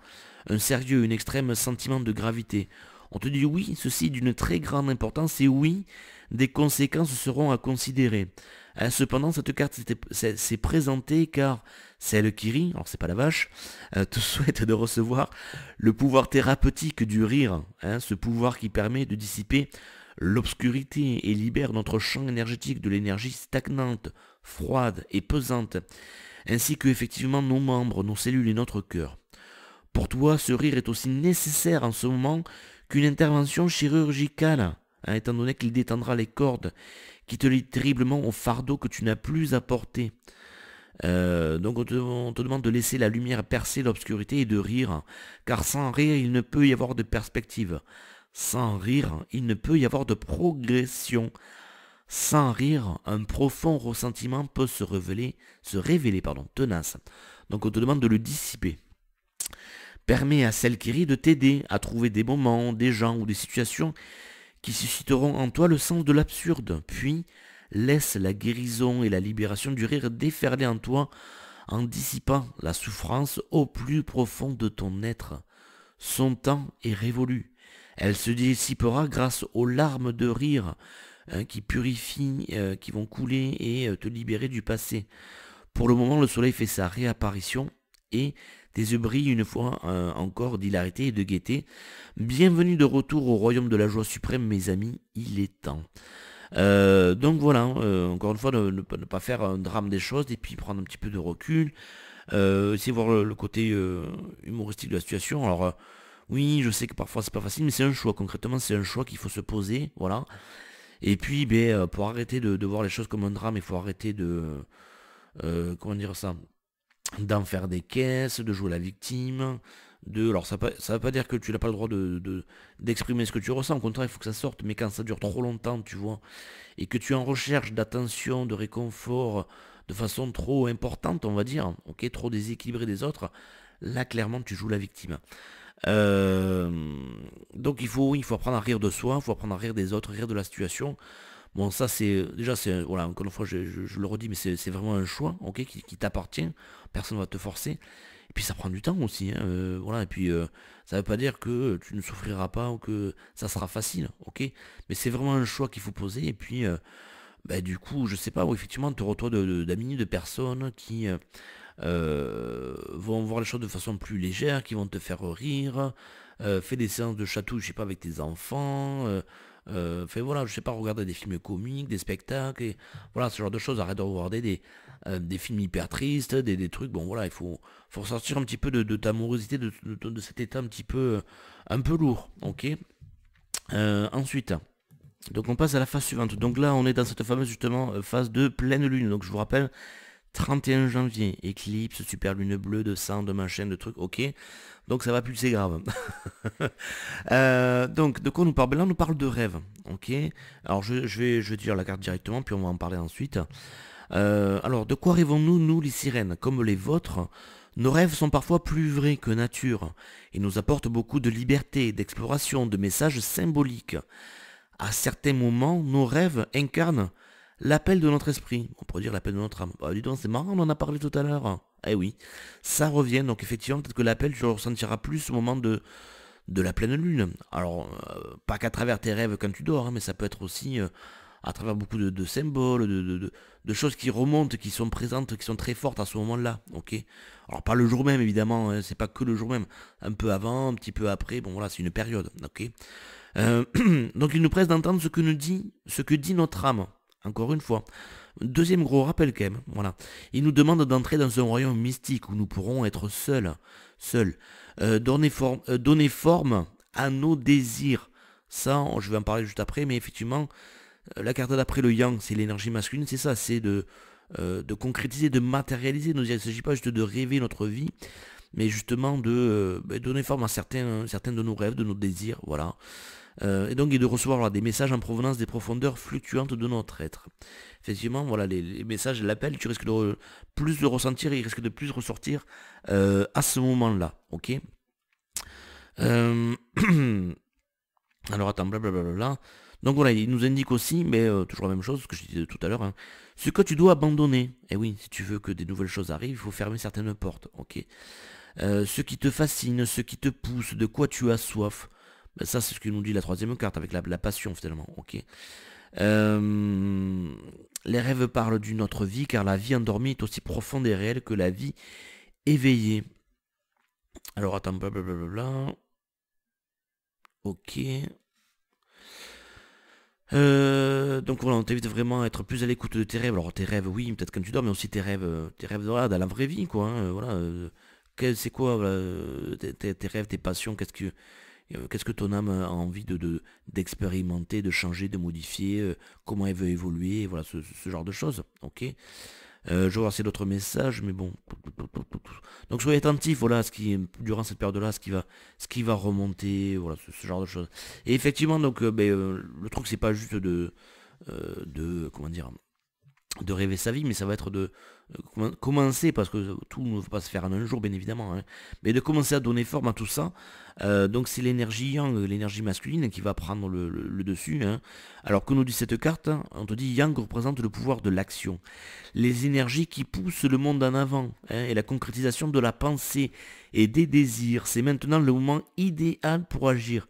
Un sérieux, un extrême sentiment de gravité. On te dit oui, ceci d'une très grande importance et oui, des conséquences seront à considérer. Hein, cependant, cette carte s'est présentée car celle qui rit, alors c'est pas la vache, te souhaite de recevoir le pouvoir thérapeutique du rire. Hein, ce pouvoir qui permet de dissiper l'obscurité et libère notre champ énergétique de l'énergie stagnante, froide et pesante, ainsi que effectivement nos membres, nos cellules et notre cœur. Pour toi, ce rire est aussi nécessaire en ce moment qu'une intervention chirurgicale, hein, étant donné qu'il détendra les cordes qui te lient terriblement au fardeau que tu n'as plus à porter. Donc on te demande de laisser la lumière percer l'obscurité et de rire, car sans rire il ne peut y avoir de perspective. Sans rire, il ne peut y avoir de progression. Sans rire, un profond ressentiment peut se révéler tenace. Donc on te demande de le dissiper. Permets à celle qui rit de t'aider à trouver des moments, des gens ou des situations qui susciteront en toi le sens de l'absurde. Puis, laisse la guérison et la libération du rire déferler en toi en dissipant la souffrance au plus profond de ton être. Son temps est révolu. Elle se dissipera grâce aux larmes de rire qui purifient, qui vont couler et te libérer du passé. Pour le moment, le soleil fait sa réapparition et tes yeux brillent une fois encore d'hilarité et de gaieté. Bienvenue de retour au royaume de la joie suprême, mes amis, il est temps. Donc voilà, encore une fois, ne pas faire un drame des choses et puis prendre un petit peu de recul. Essayer de voir le côté humoristique de la situation. Alors, oui, je sais que parfois c'est pas facile, mais c'est un choix. Concrètement, c'est un choix qu'il faut se poser, voilà. Et puis, ben, pour arrêter de voir les choses comme un drame, il faut arrêter comment dire ça, d'en faire des caisses, de jouer la victime, alors ça veut pas dire que tu n'as pas le droit d'exprimer ce que tu ressens, au contraire, il faut que ça sorte, mais quand ça dure trop longtemps, tu vois, et que tu es en recherche d'attention, de réconfort, de façon trop importante, on va dire, ok, trop déséquilibrée des autres, là, clairement, tu joues la victime. Euh, donc il faut apprendre à rire de soi, il faut apprendre à rire des autres, rire de la situation. Bon, ça c'est déjà c'est voilà, encore une fois je le redis, mais c'est vraiment un choix, ok, qui t'appartient. Personne ne va te forcer. Et puis ça prend du temps aussi, hein, voilà. Et puis ça veut pas dire que tu ne souffriras pas ou que ça sera facile, ok. Mais c'est vraiment un choix qu'il faut poser. Et puis bah, du coup, je sais pas, où effectivement, tu retrouves d'amis, de personnes qui vont voir les choses de façon plus légère, qui vont te faire rire, fais des séances de chatouille, je sais pas, avec tes enfants, fais voilà, je sais pas, regarder des films comiques, des spectacles, et voilà, ce genre de choses, arrête de regarder des films hyper tristes, des trucs, bon voilà, faut sortir un petit peu de ta morosité, de cet état un peu lourd, ok. Ensuite, donc on passe à la phase suivante. Donc là, on est dans cette fameuse justement phase de pleine lune. Donc je vous rappelle, 31 janvier, éclipse, super lune bleue, de sang, de machin, de trucs, ok. Donc ça va plus, c'est grave. Donc de quoi on nous parle? Là on nous parle de rêve, ok. Alors je vais dire la carte directement, puis on va en parler ensuite. Alors de quoi rêvons-nous, nous les sirènes? Comme les vôtres, nos rêves sont parfois plus vrais que nature. Ils nous apportent beaucoup de liberté, d'exploration, de messages symboliques. À certains moments, nos rêves incarnent l'appel de notre esprit. On pourrait dire l'appel de notre âme. Bah, dis donc, c'est marrant, on en a parlé tout à l'heure. Eh oui, ça revient. Donc effectivement, peut-être que l'appel, tu le ressentiras plus au moment de la pleine lune. Alors, pas qu'à travers tes rêves quand tu dors, hein, mais ça peut être aussi à travers beaucoup de symboles, de choses qui remontent, qui sont présentes, qui sont très fortes à ce moment-là. Ok. Alors pas le jour même, évidemment, hein, c'est pas que le jour même. Un peu avant, un petit peu après, bon voilà, c'est une période. Ok. Euh, donc il nous presse d'entendre ce que dit notre âme. Encore une fois. Deuxième gros rappel quand même. Voilà. Il nous demande d'entrer dans un royaume mystique où nous pourrons être seuls. Donner forme à nos désirs. Ça, je vais en parler juste après, mais effectivement, la carte d'après le yang, c'est l'énergie masculine, c'est ça, c'est de concrétiser, de matérialiser. Il ne s'agit pas juste de rêver notre vie, mais justement de donner forme à certains de nos rêves, de nos désirs, voilà. Et donc et de recevoir voilà, des messages en provenance des profondeurs fluctuantes de notre être. Effectivement, voilà, les messages, l'appel, tu risques de plus de ressentir et il risque de plus ressortir à ce moment-là, ok. Euh, Alors attends, blablabla. Donc voilà, il nous indique aussi, mais toujours la même chose, ce que je disais tout à l'heure, hein, ce que tu dois abandonner. Et oui, si tu veux que des nouvelles choses arrivent, il faut fermer certaines portes, ok. Ce qui te fascine, ce qui te pousse, de quoi tu as soif. Ben, ça, c'est ce que nous dit la troisième carte, avec la passion finalement, ok. Euh, les rêves parlent d'une autre vie, car la vie endormie est aussi profonde et réelle que la vie éveillée. Alors attends, blablabla. Ok. Donc voilà, on t'invite vraiment à être plus à l'écoute de tes rêves. Alors tes rêves, oui, peut-être quand tu dors, mais aussi tes rêves voilà, dans la vraie vie, quoi, hein, voilà. C'est quoi voilà, tes rêves, tes passions, qu'est-ce que ton âme a envie d'expérimenter, de changer, de modifier, comment elle veut évoluer, voilà, ce genre de choses, ok. Je vais voir s'il y a d'autres messages, mais bon. Donc soyez attentifs, voilà, durant cette période-là, ce qui va remonter, voilà, ce genre de choses. Et effectivement, donc, le truc, c'est pas juste comment dire, de rêver sa vie, mais ça va être de commencer, parce que tout ne va pas se faire en un jour, bien évidemment, hein, mais de commencer à donner forme à tout ça. Donc c'est l'énergie yang, l'énergie masculine qui va prendre le dessus, hein. Alors que nous dit cette carte, hein, on te dit yang représente le pouvoir de l'action, les énergies qui poussent le monde en avant, hein, et la concrétisation de la pensée et des désirs. C'est maintenant le moment idéal pour agir.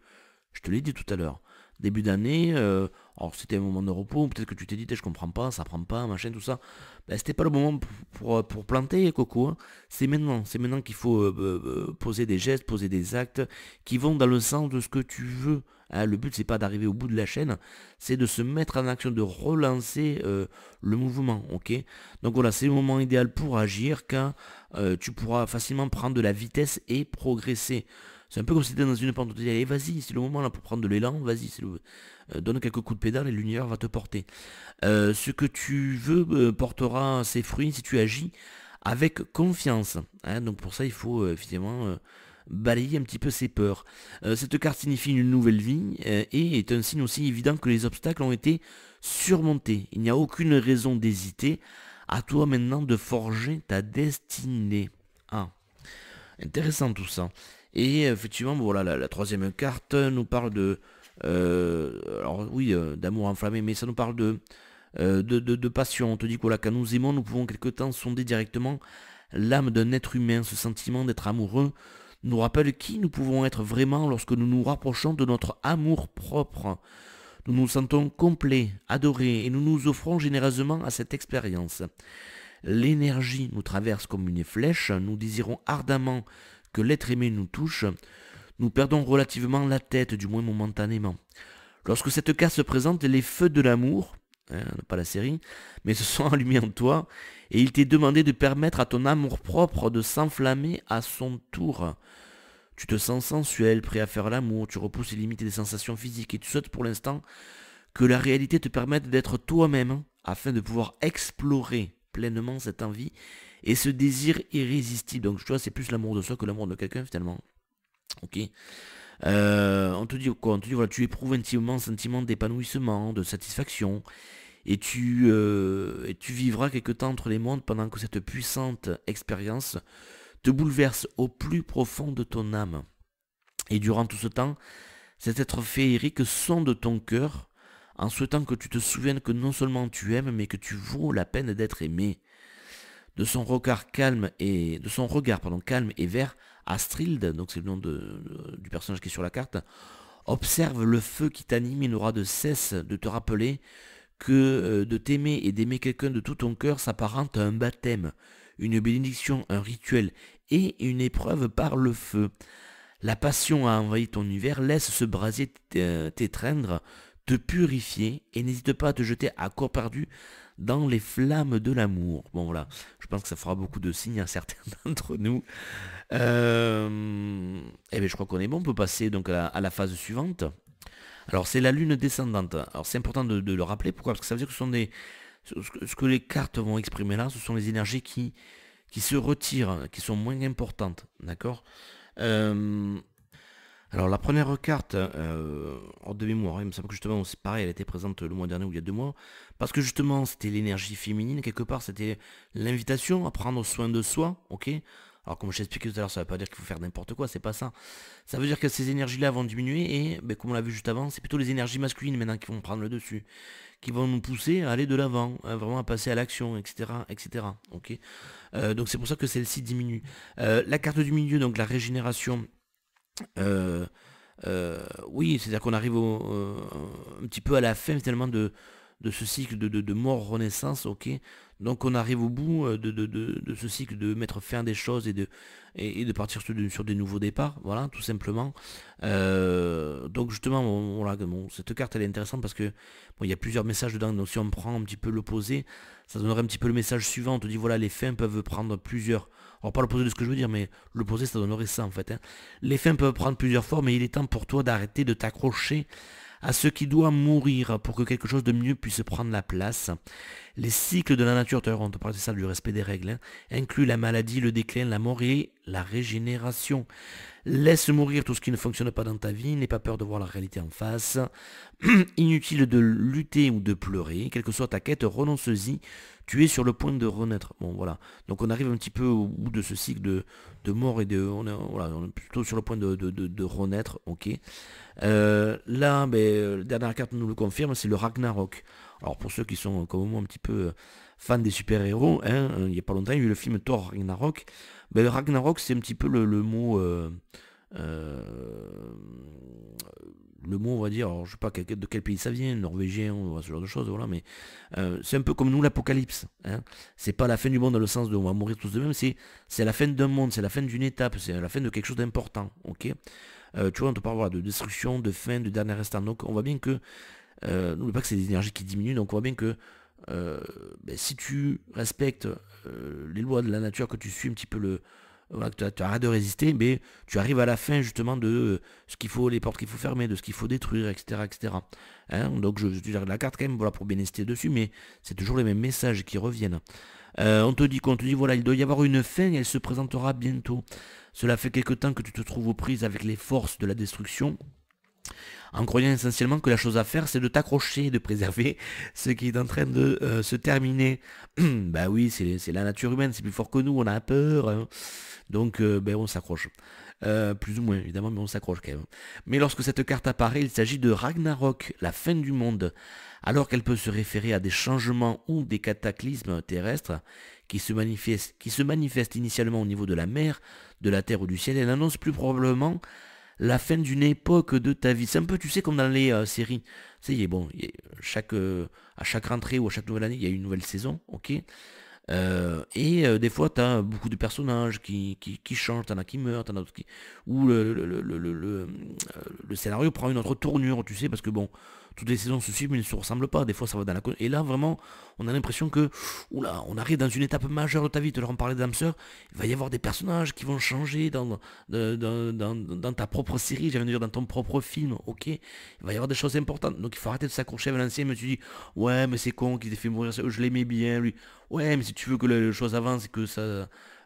Je te l'ai dit tout à l'heure. Début d'année, alors c'était un moment de repos, peut-être que tu t'es dit, je comprends pas, ça prend pas, machin, tout ça. Ben, c'était pas le moment pour planter, Coco, hein. C'est maintenant qu'il faut poser des gestes, poser des actes qui vont dans le sens de ce que tu veux, hein. Le but, c'est pas d'arriver au bout de la chaîne, c'est de se mettre en action, de relancer le mouvement, ok. Donc voilà, c'est le moment idéal pour agir, car tu pourras facilement prendre de la vitesse et progresser. C'est un peu comme si tu étais dans une pente, on te dit, allez, vas-y, c'est le moment là pour prendre de l'élan, vas-y, donne quelques coups de pédale et l'univers va te porter. Ce que tu veux portera ses fruits si tu agis avec confiance, hein. Donc pour ça, il faut effectivement balayer un petit peu ses peurs. Cette carte signifie une nouvelle vie et est un signe aussi évident que les obstacles ont été surmontés. Il n'y a aucune raison d'hésiter. À toi maintenant de forger ta destinée. Ah, intéressant tout ça. Et effectivement, voilà, la troisième carte nous parle alors oui, d'amour enflammé, mais ça nous parle de passion. On te dit que voilà, quand nous aimons, nous pouvons quelque temps sonder directement l'âme d'un être humain. Ce sentiment d'être amoureux nous rappelle qui nous pouvons être vraiment lorsque nous nous rapprochons de notre amour propre. Nous nous sentons complets, adorés, et nous nous offrons généreusement à cette expérience. L'énergie nous traverse comme une flèche, nous désirons ardemment que l'être aimé nous touche, nous perdons relativement la tête, du moins momentanément. Lorsque cette carte se présente, les feux de l'amour, hein, pas la série, mais se sont allumés en toi, et il t'est demandé de permettre à ton amour-propre de s'enflammer à son tour. Tu te sens sensuel, prêt à faire l'amour, tu repousses les limites des sensations physiques, et tu souhaites pour l'instant que la réalité te permette d'être toi-même, afin de pouvoir explorer pleinement cette envie et ce désir irrésistible. Donc tu vois, c'est plus l'amour de soi que l'amour de quelqu'un finalement. Ok. On te dit quoi? On te dit voilà, tu éprouves intimement un sentiment d'épanouissement, de satisfaction, et tu vivras quelque temps entre les mondes pendant que cette puissante expérience te bouleverse au plus profond de ton âme. Et durant tout ce temps, cet être féerique sonde ton cœur en souhaitant que tu te souviennes que non seulement tu aimes, mais que tu vaux la peine d'être aimé. De son regard calme et vert, Astrid, donc c'est le nom du personnage qui est sur la carte, observe le feu qui t'anime et n'aura de cesse de te rappeler que de t'aimer et d'aimer quelqu'un de tout ton cœur s'apparente à un baptême, une bénédiction, un rituel et une épreuve par le feu. La passion a envahi ton univers, laisse ce brasier t'étreindre, te purifier, et n'hésite pas à te jeter à corps perdu dans les flammes de l'amour. Bon voilà, je pense que ça fera beaucoup de signes à certains d'entre nous. Et bien je crois qu'on est bon, on peut passer donc à la phase suivante. Alors c'est la lune descendante. Alors c'est important de le rappeler, pourquoi? Parce que ça veut dire que ce que les cartes vont exprimer là, ce sont les énergies qui se retirent, qui sont moins importantes, d'accord? Euh, alors la première carte, hors de mémoire, il me semble que justement c'est pareil, elle était présente le mois dernier ou il y a 2 mois, parce que justement c'était l'énergie féminine, quelque part c'était l'invitation à prendre soin de soi, ok? Alors comme je t'ai expliqué tout à l'heure, ça ne veut pas dire qu'il faut faire n'importe quoi, c'est pas ça. Ça veut dire que ces énergies-là vont diminuer et, ben, comme on l'a vu juste avant, c'est plutôt les énergies masculines maintenant qui vont prendre le dessus, qui vont nous pousser à aller de l'avant, hein, vraiment à passer à l'action, etc., etc. Ok. Donc c'est pour ça que celle-ci diminue. La carte du milieu, donc la régénération. euh, oui, c'est-à-dire qu'on arrive un petit peu à la fin finalement de ce cycle de mort-renaissance, ok. Donc on arrive au bout de ce cycle de mettre fin à des choses et de partir sur des nouveaux départs, voilà, tout simplement. Donc justement, cette carte elle est intéressante parce que bon, il y a plusieurs messages dedans, donc si on prend un petit peu l'opposé, ça donnerait un petit peu le message suivant, on te dit voilà, les fins peuvent prendre plusieurs. Alors pas l'opposé de ce que je veux dire, mais l'opposé ça donnerait ça en fait, hein. Les fins peuvent prendre plusieurs formes et il est temps pour toi d'arrêter de t'accrocher à ce qui doit mourir pour que quelque chose de mieux puisse prendre la place. Les cycles de la nature, d'ailleurs on te parlait de ça, du respect des règles, hein, incluent la maladie, le déclin, la mort et la régénération. Laisse mourir tout ce qui ne fonctionne pas dans ta vie, n'aie pas peur de voir la réalité en face. Inutile de lutter ou de pleurer, quelle que soit ta quête, renonce-y, tu es sur le point de renaître. Bon voilà, donc on arrive un petit peu au bout de ce cycle de mort et voilà, on est plutôt sur le point de renaître, ok. Là, ben, la dernière carte nous le confirme, c'est le Ragnarok. Alors pour ceux qui sont comme moi un petit peu fans des super-héros, hein, il n'y a pas longtemps, il y a eu le film Thor Ragnarok. Ben, le Ragnarok, c'est un petit peu le mot, euh, on va dire, alors, je sais pas de quel pays ça vient, norvégien ou ce genre de choses, voilà, mais c'est un peu comme nous l'apocalypse, hein. C'est pas la fin du monde dans le sens de on va mourir tous de même, c'est la fin d'un monde, c'est la fin d'une étape, c'est la fin de quelque chose d'important, ok. Tu vois, on te parle voilà, de destruction, de fin, de dernier instant, donc on voit bien que, n'oublie pas que c'est des énergies qui diminuent, donc on voit bien que ben, si tu respectes les lois de la nature, que tu suis un petit peu voilà, que tu arrêtes de résister, mais tu arrives à la fin justement de ce qu'il faut, les portes qu'il faut fermer, de ce qu'il faut détruire, etc. etc. Hein, donc je dirais la carte quand même voilà, pour bien insister dessus, mais c'est toujours les mêmes messages qui reviennent. On te dit voilà, il doit y avoir une fin et elle se présentera bientôt. Cela fait quelque temps que tu te trouves aux prises avec les forces de la destruction, en croyant essentiellement que la chose à faire, c'est de t'accrocher et de préserver ce qui est en train de se terminer. Bah oui, c'est la nature humaine, c'est plus fort que nous, on a peur, hein. Donc ben, on s'accroche. Plus ou moins évidemment, mais on s'accroche quand même. Mais lorsque cette carte apparaît, il s'agit de Ragnarok, la fin du monde. Alors qu'elle peut se référer à des changements ou des cataclysmes terrestres qui se manifestent initialement au niveau de la mer, de la terre ou du ciel, elle annonce plus probablement la fin d'une époque de ta vie. C'est un peu, tu sais, comme dans les séries. Tu sais, bon, à chaque rentrée ou à chaque nouvelle année, il y a une nouvelle saison, ok. Des fois, tu as beaucoup de personnages qui changent, t'en as qui meurent, t'en as d'autres qui. Ou le scénario prend une autre tournure, tu sais, parce que bon, toutes les saisons se suivent, mais ne se ressemblent pas. Des fois, ça va dans la. Et là, vraiment, on a l'impression que, oula, on arrive dans une étape majeure de ta vie. Tu leur en parlais d'âme sœur, il va y avoir des personnages qui vont changer dans ta propre série, j'allais dire dans ton propre film, ok. Il va y avoir des choses importantes. Donc, il faut arrêter de s'accrocher avec l'ancien, mais tu dis, ouais, mais c'est con qu'il t'ait fait mourir, je l'aimais bien, lui. Ouais, mais si tu veux que les choses avancent et que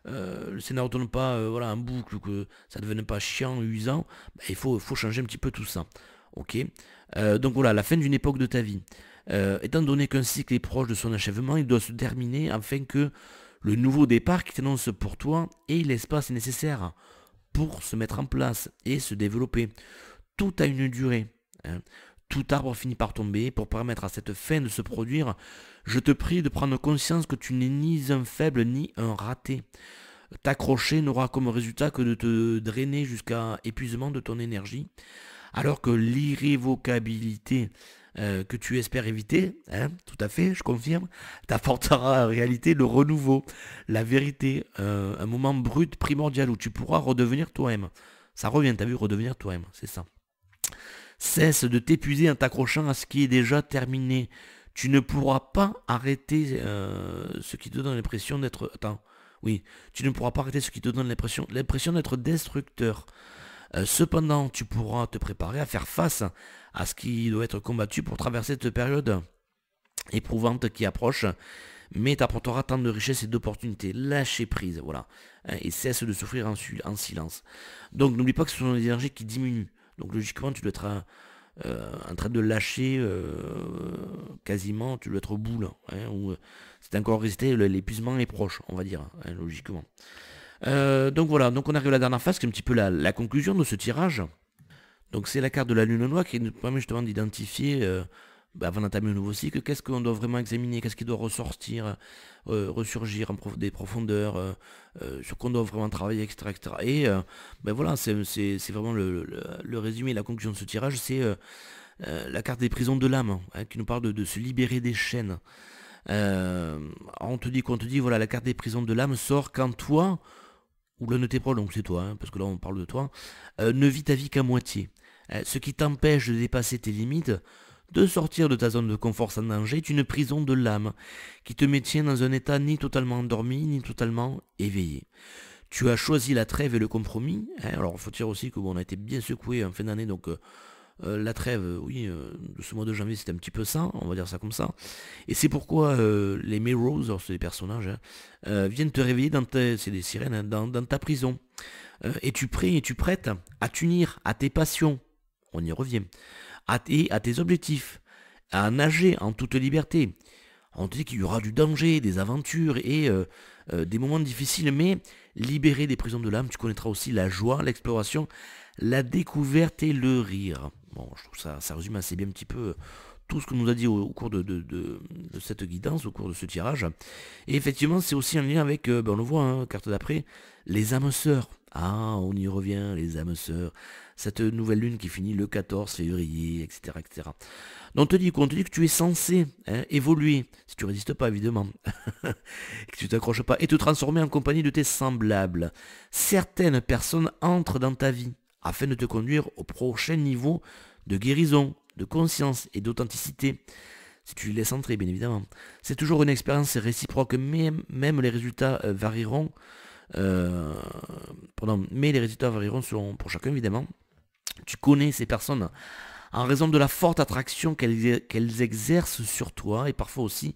le scénario tourne pas voilà, en boucle, que ça ne devienne pas chiant, usant, bah, il faut changer un petit peu tout ça. Ok. Donc voilà, la fin d'une époque de ta vie. Étant donné qu'un cycle est proche de son achèvement, il doit se terminer afin que le nouveau départ qui t'annonce pour toi ait l'espace nécessaire pour se mettre en place et se développer. Tout a une durée, hein. Tout arbre finit par tomber. Pour permettre à cette fin de se produire, je te prie de prendre conscience que tu n'es ni un faible ni un raté. T'accrocher n'aura comme résultat que de te drainer jusqu'à épuisement de ton énergie, alors que l'irrévocabilité que tu espères éviter, hein, tout à fait, je confirme, t'apportera en réalité le renouveau, la vérité, un moment brut primordial où tu pourras redevenir toi-même. Ça revient, t'as vu, redevenir toi-même, c'est ça. Cesse de t'épuiser en t'accrochant à ce qui est déjà terminé. Tu ne pourras pas arrêter ce qui te donne l'impression d'être... Attends, oui. Tu ne pourras pas arrêter ce qui te donne l'impression d'être destructeur. Cependant, tu pourras te préparer à faire face à ce qui doit être combattu pour traverser cette période éprouvante qui approche, mais t'apportera tant de richesses et d'opportunités. Lâcher prise, voilà. Et cesse de souffrir en silence. Donc n'oublie pas que ce sont des énergies qui diminuent. Donc logiquement, tu dois être en train de lâcher quasiment, tu dois être au bout là. Ou c'est encore resté, l'épuisement est proche, on va dire, logiquement. Donc voilà, donc on arrive à la dernière phase, qui est un petit peu la conclusion de ce tirage. Donc c'est la carte de la lune noire qui nous permet justement d'identifier, avant d'entamer un nouveau cycle, qu'est-ce qu'on doit vraiment examiner, qu'est-ce qui doit ressortir, ressurgir des profondeurs, sur quoi on doit vraiment travailler, etc. etc. Et voilà, c'est vraiment le résumé, la conclusion de ce tirage, c'est la carte des prisons de l'âme, qui nous parle de se libérer des chaînes. On te dit, voilà, la carte des prisons de l'âme sort quand toi, ou l'un de tes proches, donc c'est toi, parce que là on parle de toi, ne vis ta vie qu'à moitié. Ce qui t'empêche de dépasser tes limites, de sortir de ta zone de confort sans danger, est une prison de l'âme, qui te maintient dans un état ni totalement endormi, ni totalement éveillé. Tu as choisi la trêve et le compromis. Alors il faut dire aussi qu'on a été bien secoué en fin d'année, donc la trêve, oui, de ce mois de janvier, c'était un petit peu ça, on va dire ça comme ça. Et c'est pourquoi les Mirrors, c'est des personnages, viennent te réveiller c'est des sirènes, dans ta prison. Es-tu prêt, es-tu prête à t'unir à tes passions? On y revient. À tes objectifs, à nager en toute liberté. On te dit qu'il y aura du danger, des aventures et des moments difficiles, mais libéré des prisons de l'âme, tu connaîtras aussi la joie, l'exploration, la découverte et le rire. Bon, je trouve ça résume assez bien un petit peu tout ce que nous a dit au cours de cette guidance, au cours de ce tirage. Et effectivement, c'est aussi un lien avec, on le voit, hein, carte d'après, les âmes sœurs. Ah, on y revient, les âmes sœurs. Cette nouvelle lune qui finit le 14 février, etc. etc. Donc on te dit que tu es censé évoluer, si tu résistes pas évidemment, que tu t'accroches pas, et te transformer en compagnie de tes semblables. Certaines personnes entrent dans ta vie afin de te conduire au prochain niveau de guérison, de conscience et d'authenticité. Si tu les laisses entrer, bien évidemment. C'est toujours une expérience réciproque, mais même les résultats varieront. Mais les résultats varieront pour chacun, évidemment. Tu connais ces personnes en raison de la forte attraction qu'elles exercent sur toi, et parfois aussi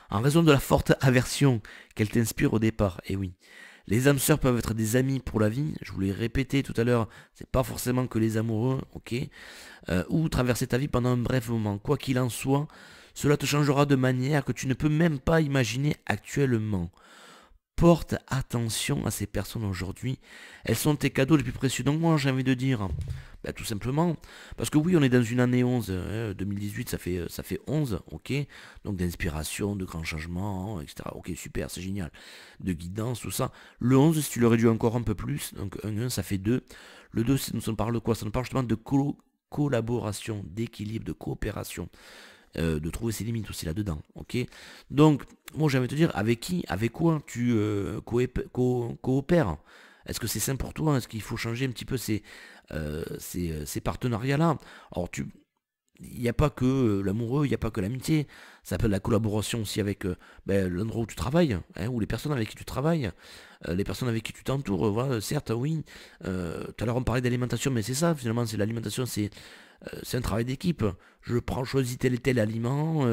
en raison de la forte aversion qu'elles t'inspirent au départ. Et oui, les âmes sœurs peuvent être des amis pour la vie, je vous l'ai répété tout à l'heure, c'est pas forcément que les amoureux, ok, ou traverser ta vie pendant un bref moment. Quoi qu'il en soit, cela te changera de manière que tu ne peux même pas imaginer actuellement. Porte attention à ces personnes aujourd'hui. Elles sont tes cadeaux les plus précieux. Donc moi j'ai envie de dire, tout simplement, parce que oui on est dans une année 11, 2018 ça fait 11, ok, donc d'inspiration, de grands changements, etc. Ok, super, c'est génial. De guidance, tout ça. Le 11, si tu le réduis encore un peu plus, donc 1 ça fait 2. Le 2, ça nous parle de quoi? Ça nous parle justement de collaboration, d'équilibre, de coopération. De trouver ses limites aussi là-dedans, ok. Donc, moi j'ai envie de te dire, avec qui, avec quoi tu coopères? Est-ce que c'est simple pour toi? Est-ce qu'il faut changer un petit peu ces partenariats-là? Alors, il n'y a pas que l'amoureux, il n'y a pas que l'amitié, ça peut être la collaboration aussi avec l'endroit où tu travailles, hein, ou les personnes avec qui tu travailles, les personnes avec qui tu t'entoures, voilà, certes, oui, tout à l'heure on parlait d'alimentation, mais c'est ça, finalement, c'est l'alimentation, c'est un travail d'équipe. Choisis tel et tel aliment,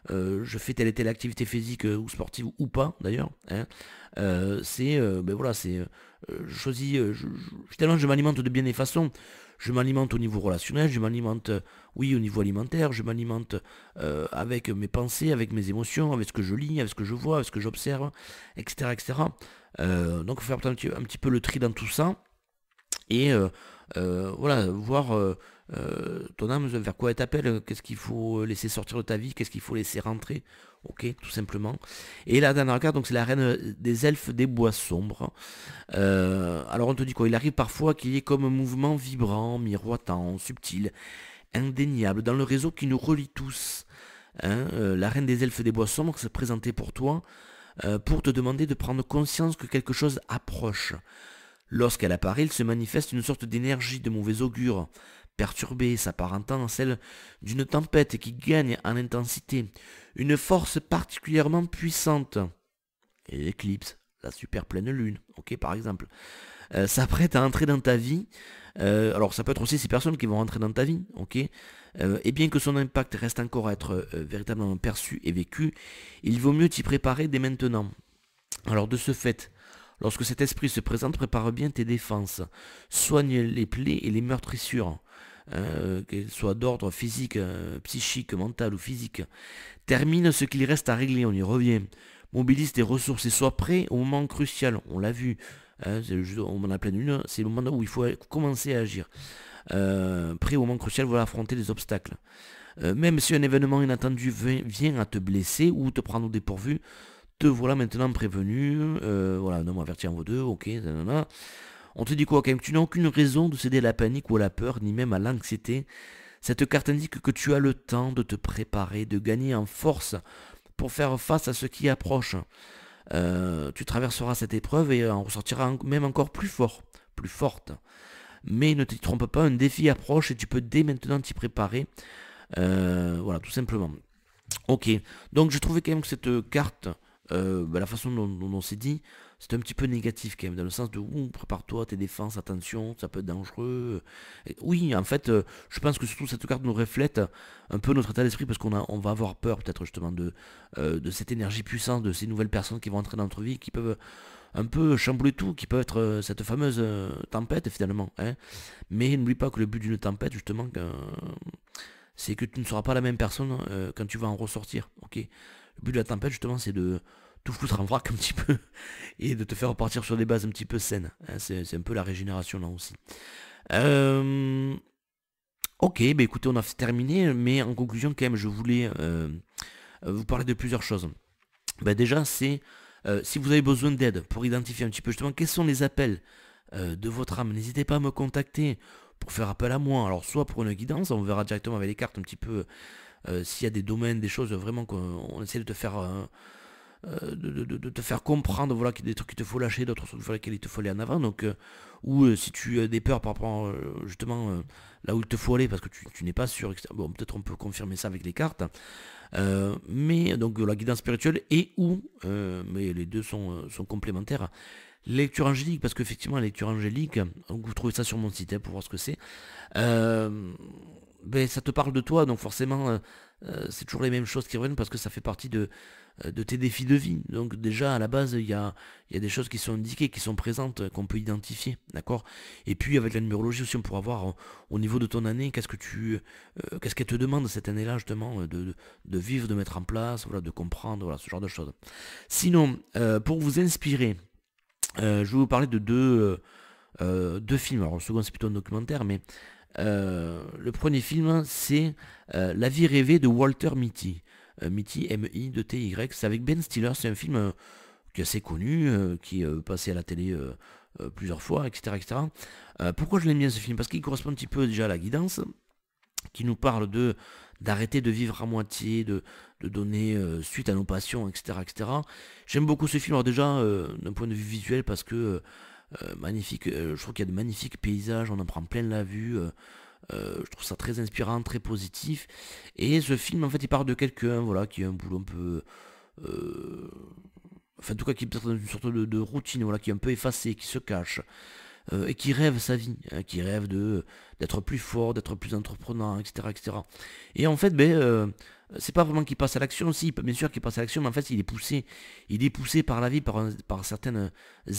je fais telle et telle activité physique ou sportive ou pas d'ailleurs. Hein. Voilà, finalement je m'alimente de bien des façons. Je m'alimente au niveau relationnel, je m'alimente, oui, au niveau alimentaire, je m'alimente avec mes pensées, avec mes émotions, avec ce que je lis, avec ce que je vois, avec ce que j'observe, etc., etc. Donc il faut faire un petit peu le tri dans tout ça. Et voilà, voir ton âme vers quoi elle t'appelle, qu'est-ce qu'il faut laisser sortir de ta vie, qu'est-ce qu'il faut laisser rentrer, ok, tout simplement. Et la dernière carte, donc c'est la reine des elfes des bois sombres. Alors on te dit quoi? Il arrive parfois qu'il y ait comme un mouvement vibrant, miroitant, subtil, indéniable, dans le réseau qui nous relie tous. Hein, la reine des elfes des bois sombres s'est présentée pour toi, pour te demander de prendre conscience que quelque chose approche. Lorsqu'elle apparaît, il se manifeste une sorte d'énergie de mauvais augure, perturbée, s'apparentant à celle d'une tempête qui gagne en intensité, une force particulièrement puissante. Et l'éclipse, la super pleine lune, ok, par exemple, s'apprête à entrer dans ta vie. Alors ça peut être aussi ces personnes qui vont rentrer dans ta vie, ok. Et bien que son impact reste encore à être véritablement perçu et vécu, il vaut mieux t'y préparer dès maintenant. Alors de ce fait, lorsque cet esprit se présente, prépare bien tes défenses. Soigne les plaies et les meurtrissures, qu'elles soient d'ordre physique, psychique, mental ou physique. Termine ce qu'il reste à régler, on y revient. Mobilise tes ressources et sois prêt au moment crucial, on l'a vu. On en a plein une, c'est le moment où il faut commencer à agir. Prêt au moment crucial, voilà, affronter les obstacles. Même si un événement inattendu vient à te blesser ou te prendre au dépourvu, te voilà maintenant prévenu, voilà, non, averti en vaut deux, ok, nanana. On te dit quoi quand même? Tu n'as aucune raison de céder à la panique ou à la peur, ni même à l'anxiété. Cette carte indique que tu as le temps de te préparer, de gagner en force pour faire face à ce qui approche. Tu traverseras cette épreuve et en ressortiras même encore plus fort, plus forte. Mais ne t'y trompe pas, un défi approche et tu peux dès maintenant t'y préparer. Voilà, tout simplement. Ok, donc je trouvais quand même que cette carte, la façon dont on s'est dit, c'est un petit peu négatif quand même, dans le sens de prépare-toi, tes défenses, attention, ça peut être dangereux. Et oui, en fait, je pense que surtout cette carte nous reflète un peu notre état d'esprit, parce on va avoir peur peut-être justement de cette énergie puissante, de ces nouvelles personnes qui vont entrer dans notre vie, qui peuvent un peu chambouler tout, qui peuvent être cette fameuse tempête finalement. Hein. Mais n'oublie pas que le but d'une tempête, justement, c'est que tu ne seras pas la même personne quand tu vas en ressortir. Ok. Le but de la tempête, justement, c'est de tout foutre en vrac un petit peu et de te faire repartir sur des bases un petit peu saines. Hein, c'est un peu la régénération là aussi. Ok, bah écoutez, on a terminé, mais en conclusion, quand même, je voulais vous parler de plusieurs choses. Bah déjà, c'est si vous avez besoin d'aide pour identifier un petit peu justement quels sont les appels de votre âme, n'hésitez pas à me contacter pour faire appel à moi. Alors soit pour une guidance, on verra directement avec les cartes un petit peu s'il y a des domaines, des choses vraiment qu'on essaie de te faire de te faire comprendre, voilà, qu'il y a des trucs qu'il te faut lâcher, d'autres trucs sur lesquels il te faut aller en avant. Donc ou si tu as des peurs par rapport justement là où il te faut aller parce que tu n'es pas sûr, etc. Bon, peut-être on peut confirmer ça avec les cartes. Mais donc la guidance spirituelle et ou mais les deux sont complémentaires. Lecture angélique, parce qu'effectivement la lecture angélique, donc vous trouvez ça sur mon site pour voir ce que c'est. Ben, ça te parle de toi, donc forcément c'est toujours les mêmes choses qui reviennent parce que ça fait partie de tes défis de vie. Donc déjà à la base il y a des choses qui sont indiquées, qui sont présentes, qu'on peut identifier, d'accord. Et puis avec la numérologie aussi on pourra voir au niveau de ton année, qu'est-ce qu'elle te demande cette année-là justement de vivre, de mettre en place, voilà, de comprendre, voilà, ce genre de choses. Sinon, pour vous inspirer, je vais vous parler de deux films. Alors le second c'est plutôt un documentaire, mais le premier film c'est La vie rêvée de Walter Mitty. Mitty, M-I-T-Y, c'est avec Ben Stiller, c'est un film qui est assez connu, qui est passé à la télé plusieurs fois, etc. etc. Pourquoi je l'aime bien ce film? Parce qu'il correspond un petit peu déjà à la guidance, qui nous parle d'arrêter de vivre à moitié, de donner suite à nos passions, etc. etc. J'aime beaucoup ce film, alors déjà d'un point de vue visuel, parce que magnifique, je trouve qu'il y a de magnifiques paysages, on en prend plein la vue, je trouve ça très inspirant, très positif. Et ce film, en fait, il parle de quelqu'un, voilà, qui a un boulot un peu... enfin, en tout cas, qui est peut-être dans une sorte de routine, voilà, qui est un peu effacé, qui se cache, et qui rêve sa vie, hein, qui rêve d'être plus fort, d'être plus entreprenant, etc., etc. Et en fait, ben, c'est pas vraiment qu'il passe à l'action, si, bien sûr qu'il passe à l'action, mais en fait, il est poussé par la vie, par certains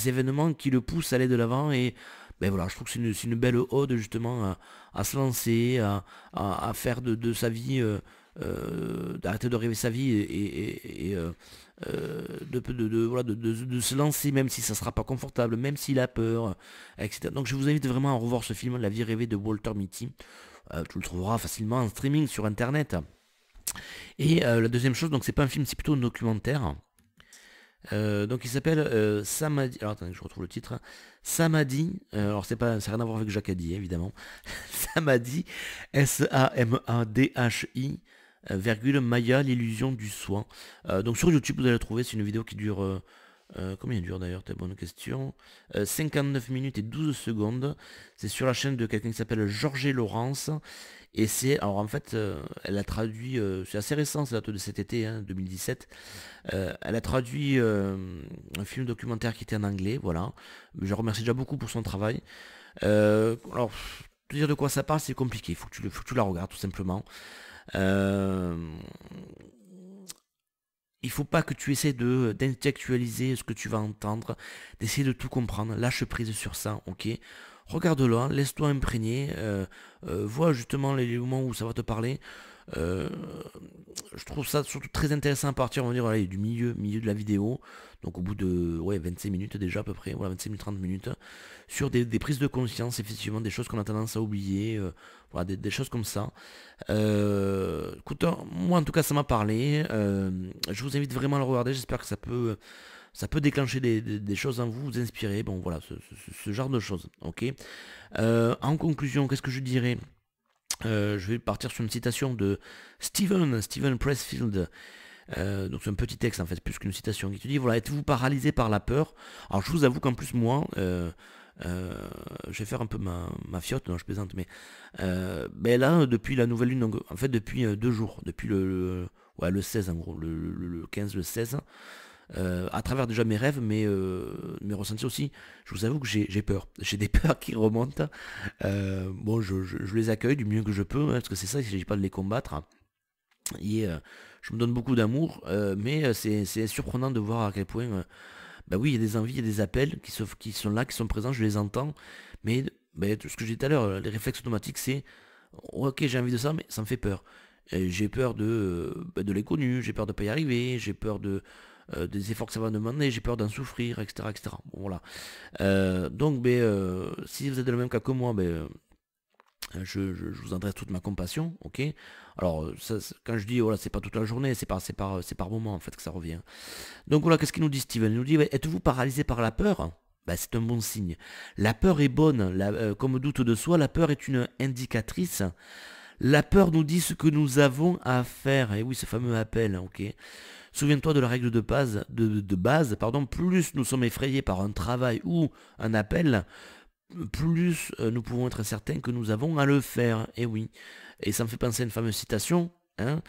événements qui le poussent à aller de l'avant, et ben voilà, je trouve que c'est une belle ode justement à se lancer, à faire de sa vie, d'arrêter de rêver sa vie et voilà, de se lancer même si ça sera pas confortable, même s'il a peur, etc. Donc je vous invite vraiment à revoir ce film, La vie rêvée de Walter Mitty. Tu le trouveras facilement en streaming sur internet. Et la deuxième chose, donc c'est pas un film, c'est plutôt un documentaire. Donc il s'appelle Samadhi. Alors attendez, je retrouve le titre. Samadhi. Alors c'est rien à voir avec Jacques Hadid, évidemment. Samadhi, S-A-M-A-D-H-I, virgule Maya, l'illusion du soi. Donc sur YouTube vous allez le trouver. C'est une vidéo qui dure Combien il dure d'ailleurs, t'es bonne question. 59 minutes et 12 secondes. C'est sur la chaîne de quelqu'un qui s'appelle Georges Laurence. Et c'est, alors en fait, elle a traduit, c'est assez récent, c'est date de cet été, hein, 2017. Elle a traduit un film documentaire qui était en anglais, voilà. Je remercie déjà beaucoup pour son travail. Alors, te dire de quoi ça parle, c'est compliqué. Faut que tu la regardes, tout simplement. Euh, il faut pas que tu essaies de d'intellectualiser ce que tu vas entendre, d'essayer de tout comprendre. Lâche prise sur ça, ok? Regarde-le, laisse-toi imprégner, vois justement les moments où ça va te parler. Euh, je trouve ça surtout très intéressant à partir, on va dire, allez, du milieu de la vidéo. Donc au bout de ouais, 25 minutes déjà à peu près, voilà, 25 minutes, 30 minutes, sur des prises de conscience, effectivement, des choses qu'on a tendance à oublier, voilà, des choses comme ça. Écoute, moi en tout cas ça m'a parlé. Je vous invite vraiment à le regarder, j'espère que ça peut déclencher des choses en vous, vous inspirer, bon voilà, ce genre de choses, ok. En conclusion, qu'est-ce que je dirais? Je vais partir sur une citation de Steven Pressfield. Donc c'est un petit texte en fait, plus qu'une citation, qui te dit, voilà, êtes-vous paralysé par la peur? Alors je vous avoue qu'en plus moi, je vais faire un peu ma fiotte, non je plaisante, mais ben là, depuis la nouvelle lune, donc, en fait depuis 2 jours, depuis ouais, le 16 en gros, le 15, le 16, à travers déjà mes rêves, mais mes ressentis aussi, je vous avoue que j'ai peur. J'ai des peurs qui remontent. Bon, je les accueille du mieux que je peux, hein, parce que c'est ça, il ne s'agit pas de les combattre. Et je me donne beaucoup d'amour, mais c'est surprenant de voir à quel point, bah oui, il y a des envies, il y a des appels qui sont là, qui sont présents, je les entends, mais tout ce que j'ai dit tout à l'heure, les réflexes automatiques, c'est, ok, j'ai envie de ça, mais ça me fait peur. J'ai peur de l'inconnu, j'ai peur de ne pas y arriver, j'ai peur des efforts que ça va demander, j'ai peur d'en souffrir, etc. etc. Bon, voilà. Donc, si vous êtes dans le même cas que moi, je vous adresse toute ma compassion, ok. Alors, quand je dis, voilà, c'est pas toute la journée, c'est par moment, en fait, que ça revient. Donc voilà, qu'est-ce qu'il nous dit Steven? Il nous dit, ouais, êtes-vous paralysé par la peur? Bah, c'est un bon signe. La peur est bonne, comme doute de soi, la peur est une indicatrice. La peur nous dit ce que nous avons à faire. Et oui, ce fameux appel, ok. Souviens-toi de la règle de base, pardon, plus nous sommes effrayés par un travail ou un appel, plus nous pouvons être certains que nous avons à le faire. Et oui. Et ça me fait penser à une fameuse citation. Hein,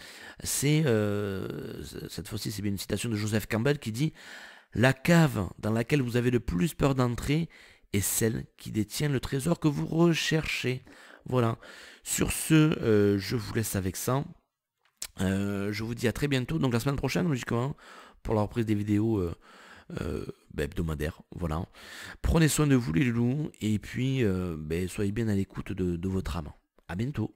c'est cette fois-ci c'est bien une citation de Joseph Campbell qui dit: la cave dans laquelle vous avez le plus peur d'entrer est celle qui détient le trésor que vous recherchez. Voilà. Sur ce, je vous laisse avec ça. Je vous dis à très bientôt, donc la semaine prochaine logiquement, pour la reprise des vidéos hebdomadaires. Voilà. Prenez soin de vous les loulous, et puis soyez bien à l'écoute de votre âme. À bientôt.